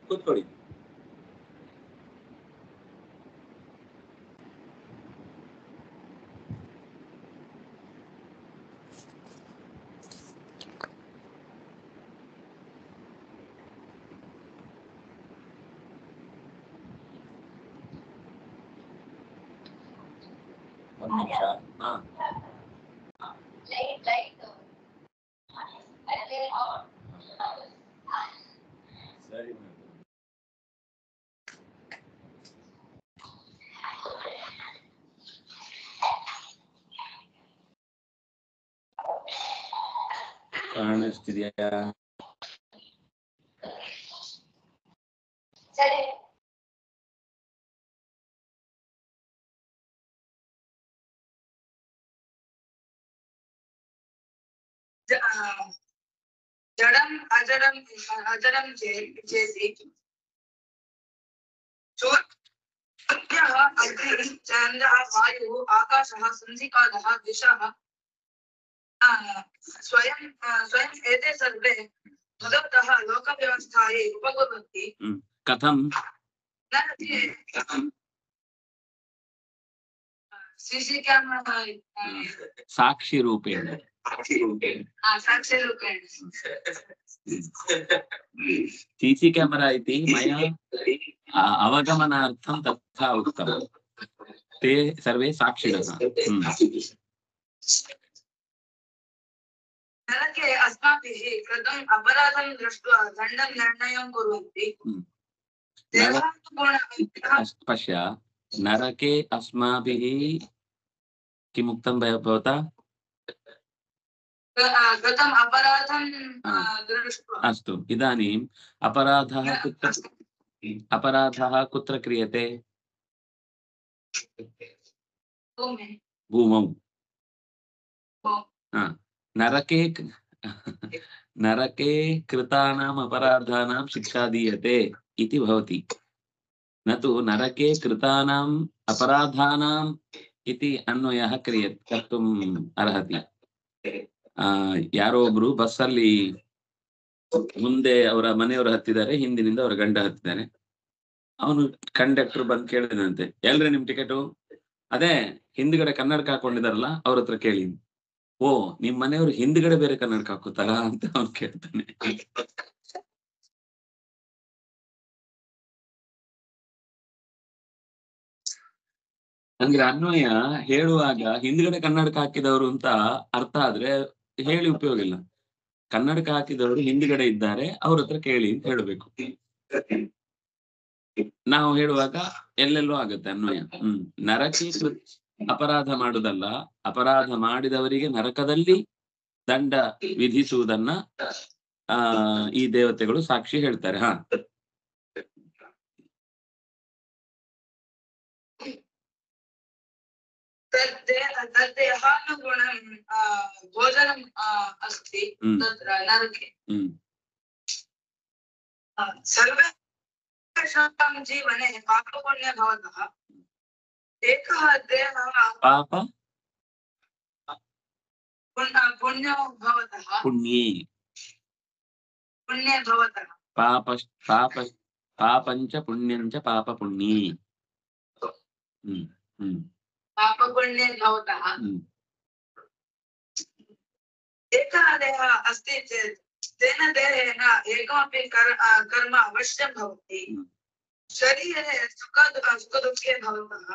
ಕೂತ್ಕೊಳ್ಳಿ. ಒಂದು ನಿಮಿಷ. ಸರಿ ಕಾಣಿಸ್ತಿದ್ಯಾ? जड़म अजड़म अजड़म जैसी सूर्यः अग्निः चन्द्रः वायुः आकाशः संसिकादः दिशः स्वयं एते सर्वे भगवतः लोकव्यवस्थायै उपकुर्वन्ति। कथं? सीसी कैमरा साक्षी रूपेण सीसी कैमरा इति मया अवगमनार्थं तथा उक्तं। ते सर्वे साक्षिणः। नरके अस्माभिः कृतम् अपराधं दृष्ट्वा दण्डं निर्णयं कुर्वन्ति। पश्य, नरके अस्माभिः किमुक्तं भवता? कृतम् अपराधं दृष्ट्वा। अस्तु, इदानीम् अपराधः कुत्र क्रियते? भूमौ। नरके कृतानाम् अपराधानां शिक्षा दीयते इति भवति, न तु नरके कृतानाम् अपराधानाम् इति अन्वयः कर्तुम् अर्हति। ಯಾರೋ ಒಬ್ರು ಬಸ್ಸಲ್ಲಿ ಮುಂದೆ ಅವರ ಮನೆಯವರು ಹತ್ತಿದ್ದಾರೆ, ಹಿಂದಿನಿಂದ ಅವರ ಗಂಡ ಹತ್ತಿದ್ದಾನೆ. ಅವನು ಕಂಡಕ್ಟರ್ ಬಂದು ಕೇಳಿದಂತೆ, ಎಲ್ರಿ ನಿಮ್ ಟಿಕೆಟು? ಅದೇ ಹಿಂದ್ಗಡೆ ಕನ್ನಡಕ ಹಾಕೊಂಡಿದಾರಲ್ಲ ಅವ್ರ ಹತ್ರ ಕೇಳಿ. ಓ, ನಿಮ್ ಮನೆಯವರು ಹಿಂದ್ಗಡೆ ಬೇರೆ ಕನ್ನಡಕ ಹಾಕೋತಾರ ಅಂತ ಅವ್ನು ಕೇಳ್ತಾನೆ. ಅಂದ್ರೆ ಅನ್ವಯ ಹೇಳುವಾಗ ಹಿಂದ್ಗಡೆ ಕನ್ನಡಕ ಹಾಕಿದವರು ಅಂತ ಅರ್ಥ ಆದ್ರೆ ಹೇಳಿ ಉಪಯೋಗ ಇಲ್ಲ. ಕನ್ನಡಕ ಹಾಕಿದವರು ಹಿಂದ್ಗಡೆ ಇದ್ದಾರೆ, ಅವ್ರ ಹತ್ರ ಕೇಳಿ ಅಂತ ಹೇಳಬೇಕು. ನಾವು ಹೇಳುವಾಗ ಎಲ್ಲೆಲ್ಲೋ ಆಗುತ್ತೆ ಅನ್ವಯ. ನರಕಿ ಅಪರಾಧ ಮಾಡುದಲ್ಲ, ಅಪರಾಧ ಮಾಡಿದವರಿಗೆ ನರಕದಲ್ಲಿ ದಂಡ ವಿಧಿಸುವುದನ್ನ ಈ ದೇವತೆಗಳು ಸಾಕ್ಷಿ ಹೇಳ್ತಾರೆ. तद्देहानुगुणं भोजनम् अस्ति तत्र नरके। सर्वेषां जीवने पापपुण्य भवतः एकः देहः पुण्यो भवतः पुण्ये भवतः पापञ्च पुण्यञ्च पापपुण्ये पापपुण्ये भवतः एकः देहः अस्ति चेत् तेन देहेन एकमपि कर्म अवश्यं भवति। शरीरे सुखदुःखे भवतः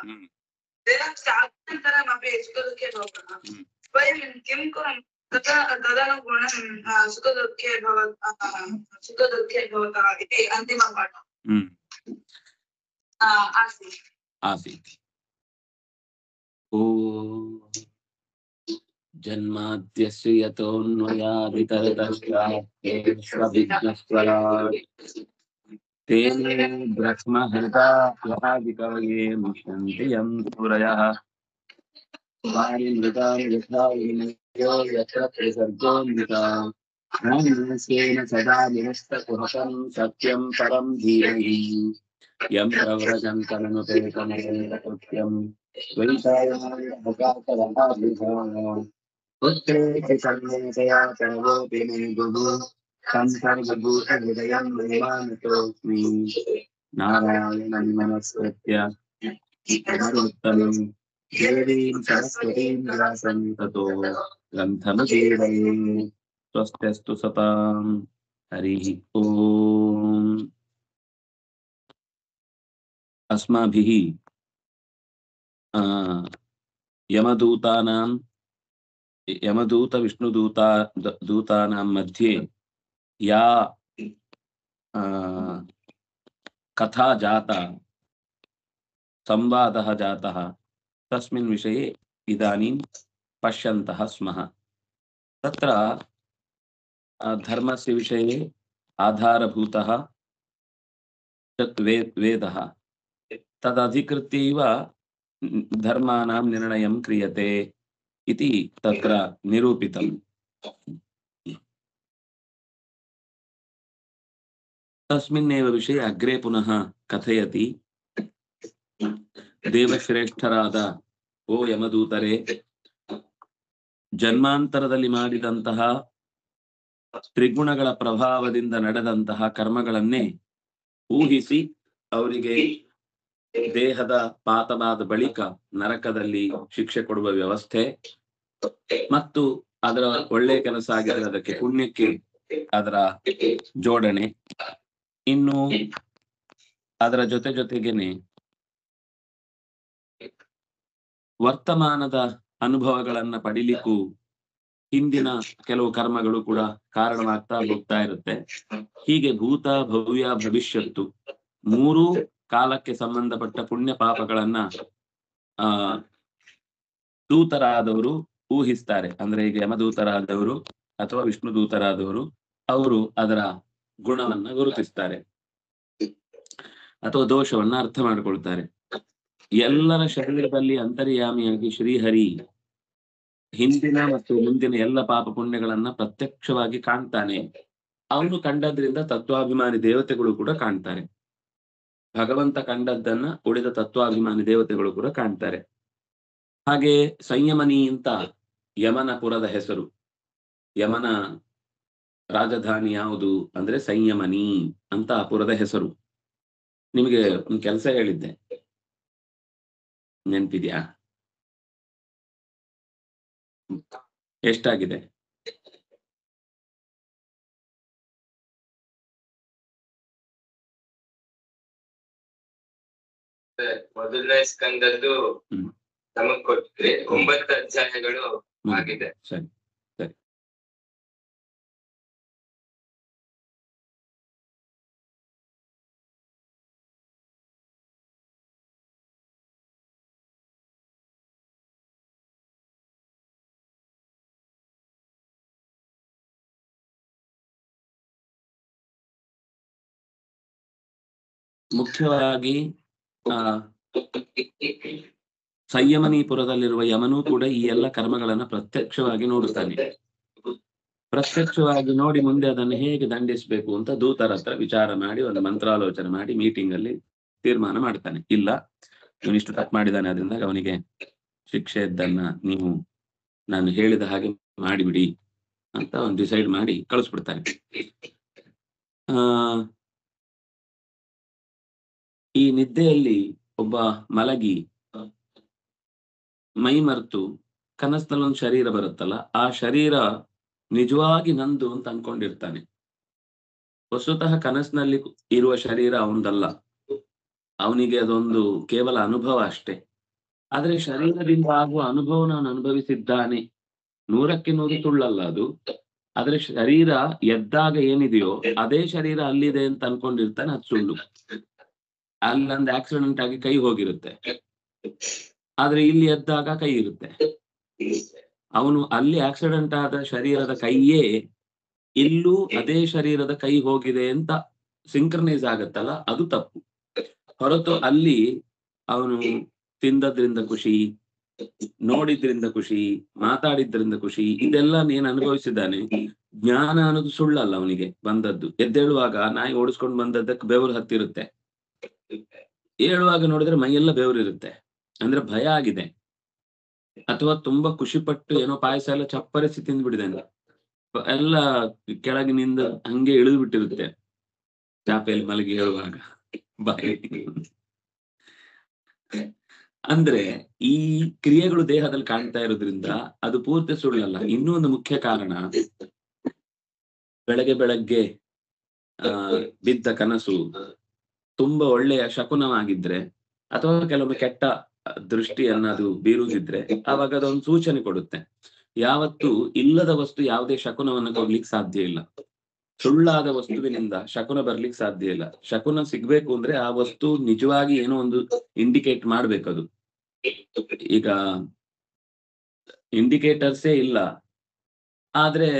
देहस्य आभ्यन्तरमपि सुखदुःखे भवतः वयं किं कुर्मः तदनुगुणं सुखदुःखे भवतः इति अन्तिमपाठः आसीत्। जन्माद्यस्य यतोऽन्वयादितरतश्चार्थेष्वभिघ्नस्वराट् तेने ब्रह्महृदादिकवये मुह्यन्ति यं सूरयः वायुमृतां यथा विनिमयो यत्र त्रिसर्गोऽमृता मन्यसेन सदा निरस्तकुहकं सत्यं परं धीमहि यं प्रव्रजन्तमनुपेतमेतकृत्यं पुत्रे सन्नेतया सर्वोऽपि मे गुरु ಸಂಸರ್ಗಭೂತಹೃದಯಂ ದೇವಾನತೋಸ್ಮಿ ನಾರಾಯಣಂ ನಮಸ್ಕೃತ್ಯ ನರೋತ್ತಮಂ ದೇವೀಂ ಸರಸ್ವತೀಂ ವ್ಯಾಸಂ ತತೋ ಗ್ರಂಥಮುಪೀಡಯೇ ಸ್ವಸ್ತ್ಯಸ್ತು ಸತಾಂ ಹರಿಃ ಓಂ. अस्माभिः यमदूतानां यमदूत दूतानां मध्ये या कथा जाता, संवादः जातः, तस्मिन् विषये इदानीं पश्यन्तः स्मः. तत्र धर्मस्य विषये आधारभूतः वेदः, तदधिकृत्यैव धर्माणां निर्णयं क्रियते इति तत्र निरूपितम्. तस्मिन्नेव विषये अग्रे पुनः कथयति. ದೇವಶ್ರೇಷ್ಠರಾದ ಓ ಯಮದೂತರೇ, ಜನ್ಮಾಂತರದಲ್ಲಿ ಮಾಡಿದಂತಹ ತ್ರಿಗುಣಗಳ ಪ್ರಭಾವದಿಂದ ನಡೆದಂತಹ ಕರ್ಮಗಳನ್ನೇ ಊಹಿಸಿ ಅವರಿಗೆ ದೇಹದ ಪಾತವಾದ ಬಳಿಕ ನರಕದಲ್ಲಿ ಶಿಕ್ಷೆ ಕೊಡುವ ವ್ಯವಸ್ಥೆ ಮತ್ತು ಅದರ ಒಳ್ಳೆ ಕೆಲಸ ಆಗಿದ್ರೆ ಅದಕ್ಕೆ ಪುಣ್ಯಕ್ಕೆ ಅದರ ಜೋಡಣೆ, ಇನ್ನು ಅದರ ಜೊತೆಗೇನೆ ವರ್ತಮಾನದ ಅನುಭವಗಳನ್ನ ಪಡಿಲಿಕ್ಕೂ ಹಿಂದಿನ ಕೆಲವು ಕರ್ಮಗಳು ಕೂಡ ಕಾರಣವಾಗ್ತಾ ಹೋಗ್ತಾ ಇರುತ್ತೆ. ಹೀಗೆ ಭೂತ, ಭವ್ಯ, ಭವಿಷ್ಯತ್ತು ಮೂರೂ ಕಾಲಕ್ಕೆ ಸಂಬಂಧಪಟ್ಟ ಪುಣ್ಯ ಪಾಪಗಳನ್ನ ದೂತರಾದವರು ಊಹಿಸ್ತಾರೆ. ಅಂದ್ರೆ ಈಗ ಯಮದೂತರಾದವರು ಅಥವಾ ವಿಷ್ಣು ದೂತರಾದವರು ಅವರು ಅದರ ಗುಣವನ್ನ ಗುರುತಿಸ್ತಾರೆ ಅಥವಾ ದೋಷವನ್ನ ಅರ್ಥ ಮಾಡಿಕೊಳ್ತಾರೆ. ಎಲ್ಲರ ಶರೀರದಲ್ಲಿ ಅಂತರ್ಯಾಮಿಯಾಗಿ ಶ್ರೀಹರಿ ಹಿಂದಿನ ಮತ್ತು ಮುಂದಿನ ಎಲ್ಲ ಪಾಪ ಪುಣ್ಯಗಳನ್ನ ಪ್ರತ್ಯಕ್ಷವಾಗಿ ಕಾಣ್ತಾನೆ. ಅವನು ಕಂಡದ್ರಿಂದ ತತ್ವಾಭಿಮಾನಿ ದೇವತೆಗಳು ಕೂಡ ಕಾಣ್ತಾರೆ. ಭಗವಂತ ಕಂಡದ್ದನ್ನ ಉಳಿದ ತತ್ವಾಭಿಮಾನಿ ದೇವತೆಗಳು ಕೂಡ ಕಾಣ್ತಾರೆ. ಹಾಗೆ ಸಂಯಮನಿ ಅಂತ ಯಮನಪುರದ ಹೆಸರು. ಯಮನ ರಾಜಧಾನಿ ಯಾವುದು ಅಂದ್ರೆ ಸಂಯಮನಿ ಅಂತ ಆ ಪುರದ ಹೆಸರು. ನಿಮಗೆ ಒಂದು ಕೆಲಸ ಹೇಳಿದ್ದೆ, ನೆನ್ಪಿದ್ಯಾ? ಎಷ್ಟಾಗಿದೆ? ಮೊದಲನೇ ಸ್ಕಂದದ್ದು ನಮಗ್ ಕೊಟ್ರಿ, 9 ಅಧ್ಯಾಯಗಳು ಆಗಿದೆ. ಸರಿ ಸರಿ. ಮುಖ್ಯವಾಗಿ ಸಂಯಮನೀಪುರದಲ್ಲಿರುವ ಯಮನೂ ಕೂಡ ಈ ಎಲ್ಲ ಕರ್ಮಗಳನ್ನ ಪ್ರತ್ಯಕ್ಷವಾಗಿ ನೋಡುತ್ತಾನೆ. ಪ್ರತ್ಯಕ್ಷವಾಗಿ ನೋಡಿ ಮುಂದೆ ಅದನ್ನು ಹೇಗೆ ದಂಡಿಸಬೇಕು ಅಂತ ದೂತರ ಹತ್ರ ವಿಚಾರ ಮಾಡಿ ಒಂದು ಮಂತ್ರಾಲೋಚನೆ ಮಾಡಿ ಮೀಟಿಂಗ್ ಅಲ್ಲಿ ತೀರ್ಮಾನ ಮಾಡ್ತಾನೆ. ಇಲ್ಲ, ಇವನಿಷ್ಟು ತಪ್ಪು ಮಾಡಿದ್ದಾನೆ, ಅದರಿಂದ ಅವನಿಗೆ ಶಿಕ್ಷೆ ಇದ್ದನ್ನ ನೀವು ನಾನು ಹೇಳಿದ ಹಾಗೆ ಮಾಡಿಬಿಡಿ ಅಂತ ಒಂದು ಡಿಸೈಡ್ ಮಾಡಿ ಕಳಿಸ್ಬಿಡ್ತಾನೆ. ಈ ನಿದ್ದೆಯಲ್ಲಿ ಒಬ್ಬ ಮಲಗಿ ಮೈ ಮರೆತು ಕನಸಿನಲ್ಲಿ ಒಂದು ಶರೀರ ಬರುತ್ತಲ್ಲ, ಆ ಶರೀರ ನಿಜವಾಗಿ ನಂದು ಅಂತ ಅನ್ಕೊಂಡಿರ್ತಾನೆ. ವಸ್ತುತಃ ಕನಸಿನಲ್ಲಿ ಇರುವ ಶರೀರ ಅವನದಲ್ಲ, ಅವನಿಗೆ ಅದೊಂದು ಕೇವಲ ಅನುಭವ ಅಷ್ಟೇ. ಆದ್ರೆ ಶರೀರದಿಂದ ಆಗುವ ಅನುಭವನ ಅವನು ಅನುಭವಿಸಿದ್ದಾನೆ. 100ಕ್ಕೆ 100 ಸುಳ್ಳಲ್ಲ ಅದು. ಆದ್ರೆ ಶರೀರ ಎದ್ದಾಗ ಏನಿದೆಯೋ ಅದೇ ಶರೀರ ಅಲ್ಲಿದೆ ಅಂತ ಅನ್ಕೊಂಡಿರ್ತಾನೆ, ಅದು ಸುಳ್ಳು. ಅಲ್ಲೊಂದು ಆಕ್ಸಿಡೆಂಟ್ ಆಗಿ ಕೈ ಹೋಗಿರುತ್ತೆ, ಆದ್ರೆ ಇಲ್ಲಿ ಎದ್ದಾಗ ಕೈ ಇರುತ್ತೆ. ಅವನು ಅಲ್ಲಿ ಆಕ್ಸಿಡೆಂಟ್ ಆದ ಶರೀರದ ಕೈಯೇ ಇಲ್ಲೂ ಅದೇ ಶರೀರದ ಕೈ ಹೋಗಿದೆ ಅಂತ ಸಿಂಕ್ರನೈಸ್ ಆಗತ್ತಲ್ಲ, ಅದು ತಪ್ಪು. ಹೊರತು ಅಲ್ಲಿ ಅವನು ತಿಂದದ್ರಿಂದ ಖುಷಿ, ನೋಡಿದ್ರಿಂದ ಖುಷಿ, ಮಾತಾಡಿದ್ರಿಂದ ಖುಷಿ, ಇದೆಲ್ಲ ನೀನು ಅನುಭವಿಸಿದ್ದಾನೆ. ಜ್ಞಾನ ಅನ್ನೋದು ಸುಳ್ಳಲ್ಲ ಅವನಿಗೆ ಬಂದದ್ದು. ಎದ್ದೇಳುವಾಗ ನಾಯಿ ಓಡಿಸ್ಕೊಂಡು ಬಂದದ್ದಕ್ಕೆ ಬೆವರು ಹತ್ತಿರುತ್ತೆ, ಏಳುವಾಗ ನೋಡಿದ್ರೆ ಮೈಯೆಲ್ಲ ಬೆವರಿರುತ್ತೆ. ಅಂದ್ರೆ ಭಯ ಆಗಿದೆ, ಅಥವಾ ತುಂಬಾ ಖುಷಿ ಪಟ್ಟು ಏನೋ ಪಾಯಸ ಎಲ್ಲ ಚಪ್ಪರಿಸಿ ತಿಂದ್ಬಿಡಿದಾನೆ. ಎಲ್ಲ ಕೆಳಗಿನಿಂದ ಹಂಗೆ ಇಳಿದು ಬಿಟ್ಟಿರುತ್ತೆ ಚಾಪೆಯಲ್ಲಿ ಮಲಗಿ ಹೇಳುವಾಗ ಬಾಯಿ. ಅಂದ್ರೆ ಈ ಕ್ರಿಯೆಗಳು ದೇಹದಲ್ಲಿ ಕಾಣ್ತಾ ಇರೋದ್ರಿಂದ ಅದು ಪೂರ್ತಿ ಸುಳ್ಳಲ್ಲ. ಇನ್ನೂ ಒಂದು ಮುಖ್ಯ ಕಾರಣ, ಬೆಳಗ್ಗೆ ಬಿದ್ದ ಕನಸು ತುಂಬಾ ಒಳ್ಳೆಯ ಶಕುನವಾಗಿದ್ರೆ ಅಥವಾ ಕೆಲವೊಮ್ಮೆ ಕೆಟ್ಟ ದೃಷ್ಟಿಯನ್ನ ಅದು ಬೀರುವುದಿದ್ರೆ ಆವಾಗ ಅದೊಂದು ಸೂಚನೆ ಕೊಡುತ್ತೆ. ಯಾವತ್ತು ಇಲ್ಲದ ವಸ್ತು ಯಾವುದೇ ಶಕುನವನ್ನ ಕೊಡ್ಲಿಕ್ಕೆ ಸಾಧ್ಯ ಇಲ್ಲ. ಸುಳ್ಳಾದ ವಸ್ತುವಿನಿಂದ ಶಕುನ ಬರ್ಲಿಕ್ಕೆ ಸಾಧ್ಯ ಇಲ್ಲ. ಶಕುನ ಸಿಗ್ಬೇಕು ಅಂದ್ರೆ ಆ ವಸ್ತು ನಿಜವಾಗಿ ಏನೋ ಒಂದು ಇಂಡಿಕೇಟ್ ಮಾಡ್ಬೇಕದು. ಈಗ ಇಂಡಿಕೇಟರ್ಸೇ ಇಲ್ಲ ಆದ್ರೆ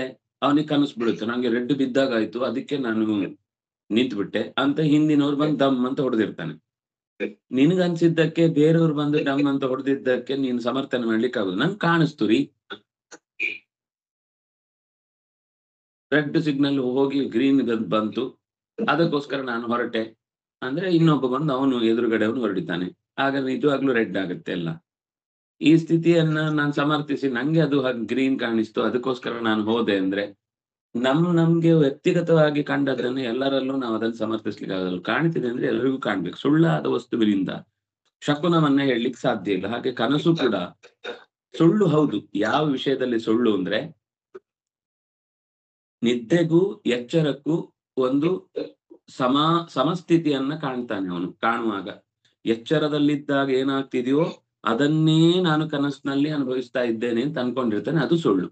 ಅವನಿಗೆ ಕನಸು ಬಿಡುತ್ತೆ, ನಂಗೆ ರೆಡ್ ಬಿದ್ದಾಗ ಆಯ್ತು ಅದಕ್ಕೆ ನಾನು ನಿಂತು ಬಿಟ್ಟೆ ಅಂತ ಹಿಂದಿನವ್ರು ಬಂದು ದಮ್ ಅಂತ ಹೊಡೆದಿರ್ತಾನೆ. ನಿನಗನ್ಸಿದ್ದಕ್ಕೆ ಬೇರೆಯವ್ರು ಬಂದು ಡಮ್ ಅಂತ ಹೊಡೆದಿದ್ದಕ್ಕೆ ನೀನು ಸಮರ್ಥನೆ ಮಾಡ್ಲಿಕ್ಕೆ ಆಗುದು. ನಂಗೆ ಕಾಣಿಸ್ತು ರೀ, ರೆಡ್ ಸಿಗ್ನಲ್ ಹೋಗಿ ಗ್ರೀನ್ ಬಂತು, ಅದಕ್ಕೋಸ್ಕರ ನಾನು ಹೊರಟೆ ಅಂದ್ರೆ ಇನ್ನೊಬ್ಬ ಬಂದು ಅವನು ಎದುರುಗಡೆ ಅವನು ಹೊರಡಿತಾನೆ, ಆಗ ನಿಜವಾಗ್ಲೂ ರೆಡ್ ಆಗುತ್ತೆ ಎಲ್ಲ. ಈ ಸ್ಥಿತಿಯನ್ನ ನಾನು ಸಮರ್ಥಿಸಿ ನಂಗೆ ಅದು ಗ್ರೀನ್ ಕಾಣಿಸ್ತು ಅದಕ್ಕೋಸ್ಕರ ನಾನು ಹೋದೆ ಅಂದ್ರೆ ನಮ್ಗೆ ವ್ಯಕ್ತಿಗತವಾಗಿ ಕಂಡದ್ದನ್ನು ಎಲ್ಲರಲ್ಲೂ ನಾವು ಅದನ್ನು ಸಮರ್ಥಿಸ್ಲಿಕ್ಕೆ ಆಗಲ್ಲ. ಕಾಣ್ತಿದೆ ಅಂದ್ರೆ ಎಲ್ಲರಿಗೂ ಕಾಣ್ಬೇಕು. ಸುಳ್ಳಾದ ವಸ್ತುವಿನಿಂದ ಶಕುನವನ್ನ ಹೇಳಲಿಕ್ಕೆ ಸಾಧ್ಯ ಇಲ್ಲ. ಹಾಗೆ ಕನಸು ಕೂಡ ಸುಳ್ಳು ಹೌದು. ಯಾವ ವಿಷಯದಲ್ಲಿ ಸುಳ್ಳು ಅಂದ್ರೆ ನಿದ್ದೆಗೂ ಎಚ್ಚರಕ್ಕೂ ಒಂದು ಸಮಸ್ಥಿತಿಯನ್ನ ಕಾಣ್ತಾನೆ ಅವನು. ಕಾಣುವಾಗ ಎಚ್ಚರದಲ್ಲಿದ್ದಾಗ ಏನಾಗ್ತಿದೆಯೋ ಅದನ್ನೇ ನಾನು ಕನಸಿನಲ್ಲಿ ಅನುಭವಿಸ್ತಾ ಇದ್ದೇನೆ ಅಂತ ಅನ್ಕೊಂಡಿರ್ತಾನೆ, ಅದು ಸುಳ್ಳು.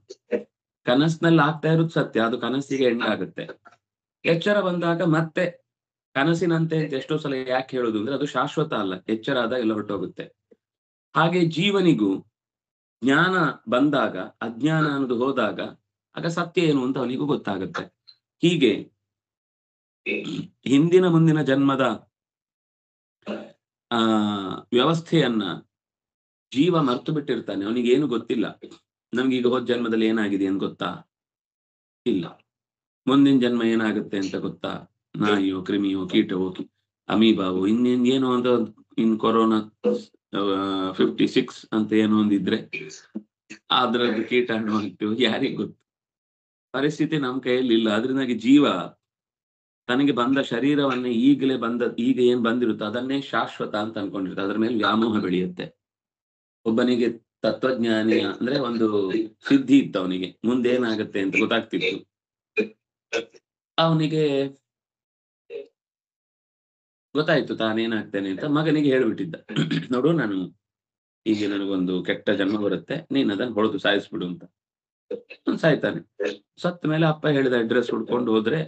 ಕನಸಿನಲ್ಲಿ ಆಗ್ತಾ ಇರೋದು ಸತ್ಯ, ಅದು ಕನಸಿಗೆ ಎಂಡ್ ಆಗುತ್ತೆ. ಎಚ್ಚರ ಬಂದಾಗ ಮತ್ತೆ ಕನಸಿನಂತೆ ಅಂತ ಎಷ್ಟೋ ಸಲ ಯಾಕೆ ಹೇಳುದು ಅಂದ್ರೆ ಅದು ಶಾಶ್ವತ ಅಲ್ಲ, ಎಚ್ಚರ ಆದಾಗ ಎಲ್ಲ ಹೊರಟೋಗುತ್ತೆ. ಹಾಗೆ ಜೀವನಿಗೂ ಜ್ಞಾನ ಬಂದಾಗ ಅಜ್ಞಾನ ಅನ್ನೋದು ಹೋದಾಗ ಆಗ ಸತ್ಯ ಏನು ಅಂತ ಅವನಿಗೂ ಗೊತ್ತಾಗುತ್ತೆ. ಹೀಗೆ ಹಿಂದಿನ ಮುಂದಿನ ಜನ್ಮದ ವ್ಯವಸ್ಥೆಯನ್ನ ಜೀವ ಮರ್ತು ಬಿಟ್ಟಿರ್ತಾನೆ, ಅವನಿಗೇನು ಗೊತ್ತಿಲ್ಲ. ನಮ್ಗೀಗ ಹೋದ ಜನ್ಮದಲ್ಲಿ ಏನಾಗಿದೆ ಅಂತ ಗೊತ್ತಾ? ಇಲ್ಲ. ಮುಂದಿನ ಜನ್ಮ ಏನಾಗುತ್ತೆ ಅಂತ ಗೊತ್ತಾ? ನಾಯಿಯೋ ಕ್ರಿಮಿಯೋ ಕೀಟವೋ ಅಮೀಬಾವೋ ಇನ್ನೇನೋ ಅಂತ ಇನ್ ಕೊರೋನಾ 56 ಅಂತ ಏನೋ ಒಂದಿದ್ರೆ ಅದ್ರದ್ದು ಕೀಟಾಣು ಆಗ್ತೀವೋ ಯಾರಿಗ್ ಗೊತ್ತು. ಪರಿಸ್ಥಿತಿ ನಮ್ ಕೈಯಲ್ಲಿ ಇಲ್ಲ. ಅದರಿಂದಾಗಿ ಜೀವ ತನಗೆ ಬಂದ ಶರೀರವನ್ನ ಈಗ ಏನ್ ಬಂದಿರುತ್ತೋ ಅದನ್ನೇ ಶಾಶ್ವತ ಅಂತ ಅನ್ಕೊಂಡಿರುತ್ತೆ. ಅದ್ರ ಮೇಲೆ ವ್ಯಾಮೋಹ ಬೆಳೆಯುತ್ತೆ. ಒಬ್ಬನಿಗೆ ತತ್ವಜ್ಞಾನಿ ಅಂದ್ರೆ ಒಂದು ಸಿದ್ಧಿ ಇತ್ತು, ಅವನಿಗೆ ಮುಂದೇನಾಗತ್ತೆ ಅಂತ ಗೊತ್ತಾಗ್ತಿತ್ತು. ಅವನಿಗೆ ಗೊತ್ತಾಯ್ತು ತಾನೇನಾಗ್ತೇನೆ ಅಂತ. ಮಗನಿಗೆ ಹೇಳ್ಬಿಟ್ಟಿದ್ದ, ನೋಡು ನಾನು ಈಗ ನನಗೊಂದು ಕೆಟ್ಟ ಜನ್ಮ ಬರುತ್ತೆ, ನೀನ್ ಅದನ್ನ ಹೊಡೆದು ಸಾಯಿಸ್ಬಿಡು ಅಂತ. ಸಾಯ್ತಾನೆ. ಸತ್ತ ಮೇಲೆ ಅಪ್ಪ ಹೇಳಿದ ಅಡ್ರೆಸ್ ಹುಡ್ಕೊಂಡು ಹೋದ್ರೆ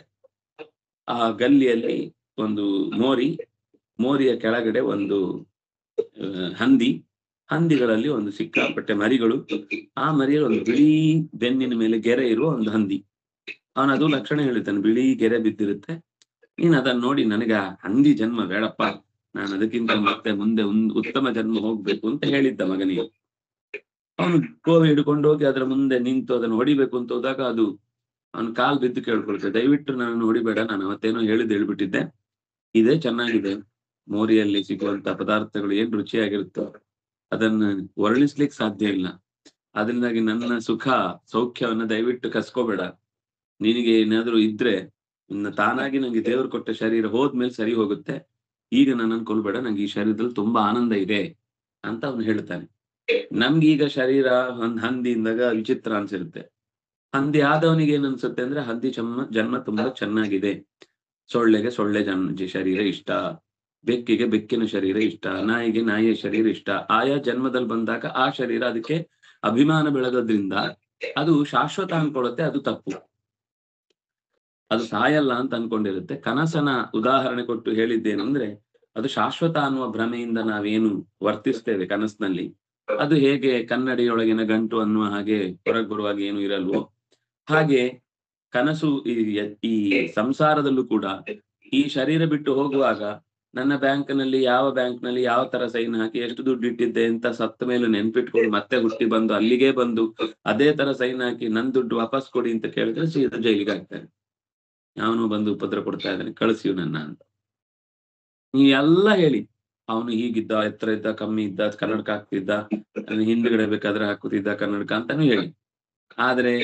ಆ ಗಲ್ಲಿಯಲ್ಲಿ ಒಂದು ಮೋರಿಯ ಕೆಳಗಡೆ ಒಂದು ಹಂದಿಗಳಲ್ಲಿ ಒಂದು ಸಿಕ್ಕಾಪಟ್ಟೆ ಮರಿಗಳು. ಆ ಮರಿಯಲ್ಲಿ ಒಂದು ಬಿಳಿ ಬೆನ್ನಿನ ಮೇಲೆ ಗೆರೆ ಇರುವ ಒಂದು ಹಂದಿ. ಅವನದು ಲಕ್ಷಣ ಹೇಳ್ತಾನೆ, ಬಿಳಿ ಗೆರೆ ಬಿದ್ದಿರುತ್ತೆ, ನೀನ್ ಅದನ್ನ ನೋಡಿ ನನಗ ಹಂದಿ ಜನ್ಮ ಬೇಡಪ್ಪ, ನಾನು ಅದಕ್ಕಿಂತ ಮತ್ತೆ ಮುಂದೆ ಉತ್ತಮ ಜನ್ಮ ಹೋಗ್ಬೇಕು ಅಂತ ಹೇಳಿದ್ದ ಮಗನಿಗೆ. ಅವನು ಕೋವಿ ಹಿಡ್ಕೊಂಡು ಹೋಗಿ ಅದ್ರ ಮುಂದೆ ನಿಂತು ಅದನ್ನು ಹೊಡಿಬೇಕು ಅಂತ ಹೋದಾಗ ಅದು ಅವನ ಕಾಲ್ ಬಿದ್ದು ಕೇಳ್ಕೊಳ್ತೇವೆ, ದಯವಿಟ್ಟು ನಾನು ಹೊಡಿಬೇಡ, ನಾನು ಅವತ್ತೇನೋ ಹೇಳ್ಬಿಟ್ಟಿದ್ದೆ, ಇದೇ ಚೆನ್ನಾಗಿದೆ, ಮೋರಿಯಲ್ಲಿ ಸಿಗುವಂತ ಪದಾರ್ಥಗಳು ಏನ್ ರುಚಿಯಾಗಿರುತ್ತೋ ಅದನ್ನ ವರ್ಣಿಸ್ಲಿಕ್ಕೆ ಸಾಧ್ಯ ಇಲ್ಲ, ಅದರಿಂದಾಗಿ ನನ್ನ ಸುಖ ಸೌಖ್ಯವನ್ನ ದಯವಿಟ್ಟು ಕಸ್ಕೋಬೇಡ, ನಿನಗೆ ಏನಾದ್ರೂ ಇದ್ರೆ ತಾನಾಗಿ ನಂಗೆ ದೇವರು ಕೊಟ್ಟ ಶರೀರ ಹೋದ್ಮೇಲೆ ಸರಿ ಹೋಗುತ್ತೆ, ಈಗ ನನ್ನನ್ನು ಕೊಲ್ಬೇಡ, ನಂಗೆ ಈ ಶರೀರದಲ್ಲಿ ತುಂಬಾ ಆನಂದ ಇದೆ ಅಂತ ಅವನು ಹೇಳ್ತಾನೆ. ನಮ್ಗೀಗ ಶರೀರ ಒಂದ್ ಹಂದಿಯಿಂದಾಗ ವಿಚಿತ್ರ ಅನ್ಸಿರುತ್ತೆ. ಹಂದಿ ಆದವನಿಗೆ ಏನ್ ಅನ್ಸುತ್ತೆ ಅಂದ್ರೆ ಹಂದಿ ಜನ್ಮ ತುಂಬಾ ಚೆನ್ನಾಗಿದೆ, ಸೊಳ್ಳೆಗೆ ಸೊಳ್ಳೆ ಶರೀರ ಇಷ್ಟ, ಬೆಕ್ಕಿಗೆ ಬೆಕ್ಕಿನ ಶರೀರ ಇಷ್ಟ, ನಾಯಿಗೆ ನಾಯಿಯ ಶರೀರ ಇಷ್ಟ. ಆಯಾ ಜನ್ಮದಲ್ಲಿ ಬಂದಾಗ ಆ ಶರೀರ ಅದಕ್ಕೆ ಅಭಿಮಾನ ಬೆಳೆಗೋದ್ರಿಂದ ಅದು ಶಾಶ್ವತ ಅನ್ಕೊಳ್ಳುತ್ತೆ. ಅದು ತಪ್ಪು, ಅದು ಸಾಯಲ್ಲ ಅಂತ ಅನ್ಕೊಂಡಿರುತ್ತೆ. ಕನಸನ ಉದಾಹರಣೆ ಕೊಟ್ಟು ಹೇಳಿದ್ದೇನೆಂದ್ರೆ ಅದು ಶಾಶ್ವತ ಅನ್ನುವ ಭ್ರಮೆಯಿಂದ ನಾವೇನು ವರ್ತಿಸ್ತೇವೆ ಕನಸಿನಲ್ಲಿ, ಅದು ಹೇಗೆ ಕನ್ನಡಿಯೊಳಗಿನ ಗಂಟು ಅನ್ನುವ ಹಾಗೆ ಹೊರಗೆ ಬರುವಾಗ ಏನು ಇರಲ್ವೋ ಹಾಗೆ ಕನಸು ಈ ಸಂಸಾರದಲ್ಲೂ ಕೂಡ ಈ ಶರೀರ ಬಿಟ್ಟು ಹೋಗುವಾಗ ನನ್ನ ಬ್ಯಾಂಕ್ನಲ್ಲಿ ಯಾವ ತರ ಸೈನ್ ಹಾಕಿ ಎಷ್ಟು ದುಡ್ಡು ಇಟ್ಟಿದ್ದೆ ಅಂತ ಸತ್ತ ಮೇಲೆ ನೆನ್ಪಿಟ್ಕೊಂಡು ಮತ್ತೆ ಹುಟ್ಟಿ ಬಂದು ಅಲ್ಲಿಗೆ ಬಂದು ಅದೇ ತರ ಸೈನ್ ಹಾಕಿ ನನ್ ದುಡ್ಡು ವಾಪಸ್ ಕೊಡಿ ಅಂತ ಕೇಳಿದ್ರೆ ಸೀದಾ ಜೈಲಿಗೆ ಹಾಕ್ತಾನೆ. ಅವನು ಬಂದು ಉಪದ್ರ ಕೊಡ್ತಾ ಇದ್ದಾನೆ, ಕಳಿಸಿವ್ ನನ್ನ ಅಂತ. ನೀವೆಲ್ಲ ಹೇಳಿ ಅವನು ಹೀಗಿದ್ದ, ಎತ್ತರ ಇದ್ದ, ಕಮ್ಮಿ ಇದ್ದ, ಕನ್ನಡಕ ಹಾಕ್ತಿದ್ದ, ಹಿಂದ್ಗಡೆ ಬೇಕಾದ್ರೆ ಹಾಕುತ್ತಿದ್ದ ಕನ್ನಡಕ ಅಂತಾನು ಹೇಳಿ, ಆದ್ರೆ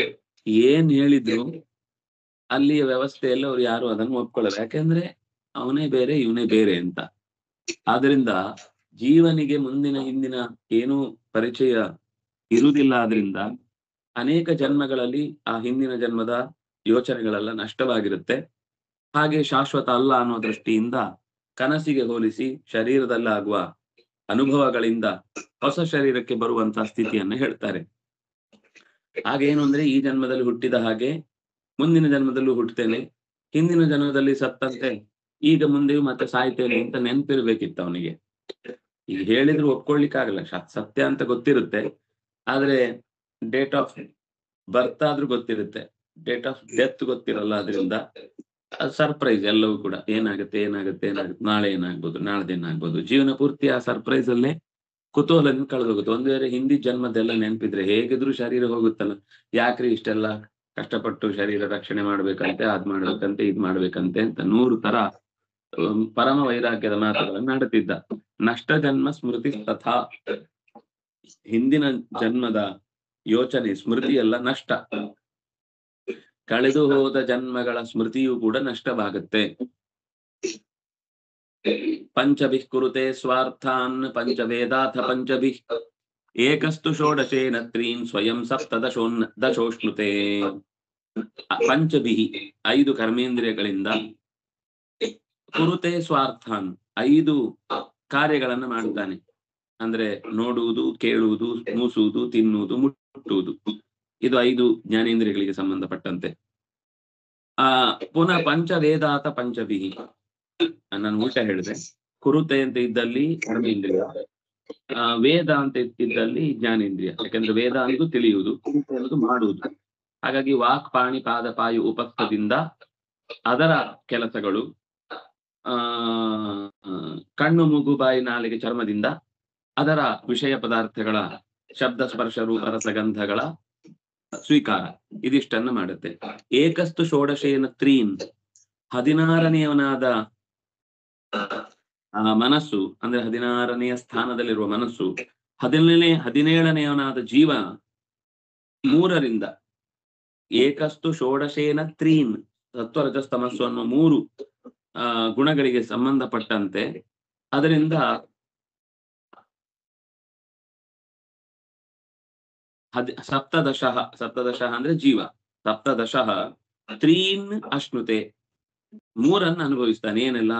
ಏನ್ ಹೇಳಿದ್ರು ಅಲ್ಲಿಯ ವ್ಯವಸ್ಥೆಯಲ್ಲಿ ಅವ್ರು ಯಾರು ಅದನ್ನು ಒಪ್ಕೊಳ್ಳಲ್ಲ. ಯಾಕೆಂದ್ರೆ ಅವನೇ ಬೇರೆ ಇವನೇ ಬೇರೆ ಅಂತ. ಆದ್ರಿಂದ ಜೀವನಿಗೆ ಮುಂದಿನ ಹಿಂದಿನ ಏನೂ ಪರಿಚಯ ಇರುವುದಿಲ್ಲ. ಆದ್ರಿಂದ ಅನೇಕ ಜನ್ಮಗಳಲ್ಲಿ ಆ ಹಿಂದಿನ ಜನ್ಮದ ಯೋಚನೆಗಳೆಲ್ಲ ನಷ್ಟವಾಗಿರುತ್ತೆ. ಹಾಗೆ ಶಾಶ್ವತ ಅಲ್ಲ ಅನ್ನೋ ದೃಷ್ಟಿಯಿಂದ ಕನಸಿಗೆ ಹೋಲಿಸಿ ಶರೀರದಲ್ಲಾಗುವ ಅನುಭವಗಳಿಂದ ಹೊಸ ಶರೀರಕ್ಕೆ ಬರುವಂತಹ ಸ್ಥಿತಿಯನ್ನು ಹೇಳ್ತಾರೆ. ಹಾಗೇನು ಅಂದ್ರೆ ಈ ಜನ್ಮದಲ್ಲಿ ಹುಟ್ಟಿದ ಹಾಗೆ ಮುಂದಿನ ಜನ್ಮದಲ್ಲೂ ಹುಟ್ಟುತ್ತೇನೆ, ಹಿಂದಿನ ಜನ್ಮದಲ್ಲಿ ಸತ್ತಂತೆ ಈಗ ಮುಂದೆಯೂ ಮತ್ತೆ ಸಾಯ್ತೇನೆ ಅಂತ ನೆನ್ಪಿರ್ಬೇಕಿತ್ತು ಅವನಿಗೆ. ಈಗ ಹೇಳಿದ್ರು ಒಪ್ಕೊಳ್ಲಿಕ್ಕಾಗಲ್ಲ, ಸತ್ಯ ಅಂತ ಗೊತ್ತಿರುತ್ತೆ, ಆದ್ರೆ ಡೇಟ್ ಆಫ್ ಬರ್ತ್ ಆದ್ರೂ ಗೊತ್ತಿರುತ್ತೆ, ಡೇಟ್ ಆಫ್ ಡೆತ್ ಗೊತ್ತಿರಲ್ಲ. ಅದರಿಂದ ಸರ್ಪ್ರೈಸ್ ಎಲ್ಲವೂ ಕೂಡ. ಏನಾಗುತ್ತೆ ನಾಳೆ ಏನಾಗ್ಬೋದು, ನಾಳ್ದೇನಾಗ್ಬೋದು, ಜೀವನ ಪೂರ್ತಿ ಆ ಸರ್ಪ್ರೈಸ್ ಅಲ್ಲೇ ಕುತೂಹಲದಿಂದ ಕಳೆದೋಗುತ್ತೆ. ಒಂದ್ ವೇಳೆ ಹಿಂದಿ ಜನ್ಮದೆಲ್ಲ ನೆನ್ಪಿದ್ರೆ ಹೇಗಿದ್ರು ಶರೀರ ಹೋಗುತ್ತಲ್ಲ, ಯಾಕ್ರಿ ಇಷ್ಟೆಲ್ಲ ಕಷ್ಟಪಟ್ಟು ಶರೀರ ರಕ್ಷಣೆ ಮಾಡ್ಬೇಕಂತೆ, ಅದ್ ಮಾಡ್ಬೇಕಂತೆ, ಇದ್ ಮಾಡ್ಬೇಕಂತೆ ಅಂತ 100 ತರ ಪರಮ ವೈರಾಗ್ಯದ ಮಾತುಗಳನ್ನು ಆಡುತ್ತಿದ್ದ. ನಷ್ಟ ಜನ್ಮ ಸ್ಮೃತಿ ತಥಾ, ಹಿಂದಿನ ಜನ್ಮದ ಯೋಚನೆ ಸ್ಮೃತಿ ಎಲ್ಲ ನಷ್ಟ, ಕಳೆದು ಹೋದ ಜನ್ಮಗಳ ಸ್ಮೃತಿಯೂ ಕೂಡ ನಷ್ಟವಾಗುತ್ತೆ. ಪಂಚಭಿಃ ಕುರುತೆ ಸ್ವಾರ್ಥಾನ್ ಪಂಚವೇದಾಥ ಪಂಚಭಿಃ ಏಕಸ್ತು ಷೋಡಶೇನ ತ್ರೀನ್ ಸ್ವಯಂ ಸಪ್ತದಶೋಷ್ಣುತೆ. ಪಂಚಭಿಃ 5 ಕರ್ಮೇಂದ್ರಿಯಗಳಿಂದ, ಕುರುತೆ ಸ್ವಾರ್ಥಾನ್ 5 ಕಾರ್ಯಗಳನ್ನ ಮಾಡುತ್ತಾನೆ. ಅಂದ್ರೆ ನೋಡುವುದು, ಕೇಳುವುದು, ಮೂಸುವುದು, ತಿನ್ನುವುದು, ಮುಟ್ಟುವುದು, ಇದು 5 ಜ್ಞಾನೇಂದ್ರಿಯಗಳಿಗೆ ಸಂಬಂಧಪಟ್ಟಂತೆ. ಪುನಃ ಪಂಚವೇದಾತ ಪಂಚಭಿಃ, ನಾನು ಉಲ್ಟಾ ಹೇಳಿದೆ. ಕುರುತೆ ಅಂತ ಇದ್ದಲ್ಲಿ ಕರ್ಮೇಂದ್ರಿಯ, ವೇದ ಅಂತ ಇದ್ದಲ್ಲಿ ಜ್ಞಾನೇಂದ್ರಿಯ. ಯಾಕಂದ್ರೆ ವೇದ ಅನ್ನೋದು ತಿಳಿಯುವುದು, ಕುರುತೆ ಅನ್ನೋದು ಮಾಡುವುದು. ಹಾಗಾಗಿ ವಾಕ್ ಪಾಣಿ ಪಾದ ಪಾಯು ಉಪಸ್ಥದಿಂದ ಅದರ ಕೆಲಸಗಳು, ಕಣ್ಣು ಮೂಗು ಬಾಯಿ ನಾಲಿಗೆ ಚರ್ಮದಿಂದ ಅದರ ವಿಷಯ ಪದಾರ್ಥಗಳ ಶಬ್ದ ಸ್ಪರ್ಶ ರೂಪ ರಸಗಂಧಗಳ ಸ್ವೀಕಾರ, ಇದಿಷ್ಟನ್ನು ಮಾಡುತ್ತೆ. ಏಕಸ್ತು ಷೋಡಶೇನ ತ್ರೀನ್, 16ನೆಯವನಾದ ಮನಸ್ಸು, ಅಂದ್ರೆ 16ನೆಯ ಸ್ಥಾನದಲ್ಲಿರುವ ಮನಸ್ಸು, 17ನೆಯವನಾದ ಜೀವ 3ರಿಂದ, ಏಕಸ್ತು ಷೋಡಶೇನ ತ್ರೀನ್, ಸತ್ವರಜಸ್ತಮಸ್ಸು ಅನ್ನೋ 3 ಗುಣಗಳಿಗೆ ಸಂಬಂಧಪಟ್ಟಂತೆ ಅದರಿಂದ ಸಪ್ತದಶ ಅಂದ್ರೆ ಜೀವ, ಸಪ್ತದಶ ತ್ರೀನ್ ಅಶ್ನುತೆ, 3 ಅನುಭವಿಸ್ತಾನೆ. ಏನೆಲ್ಲ?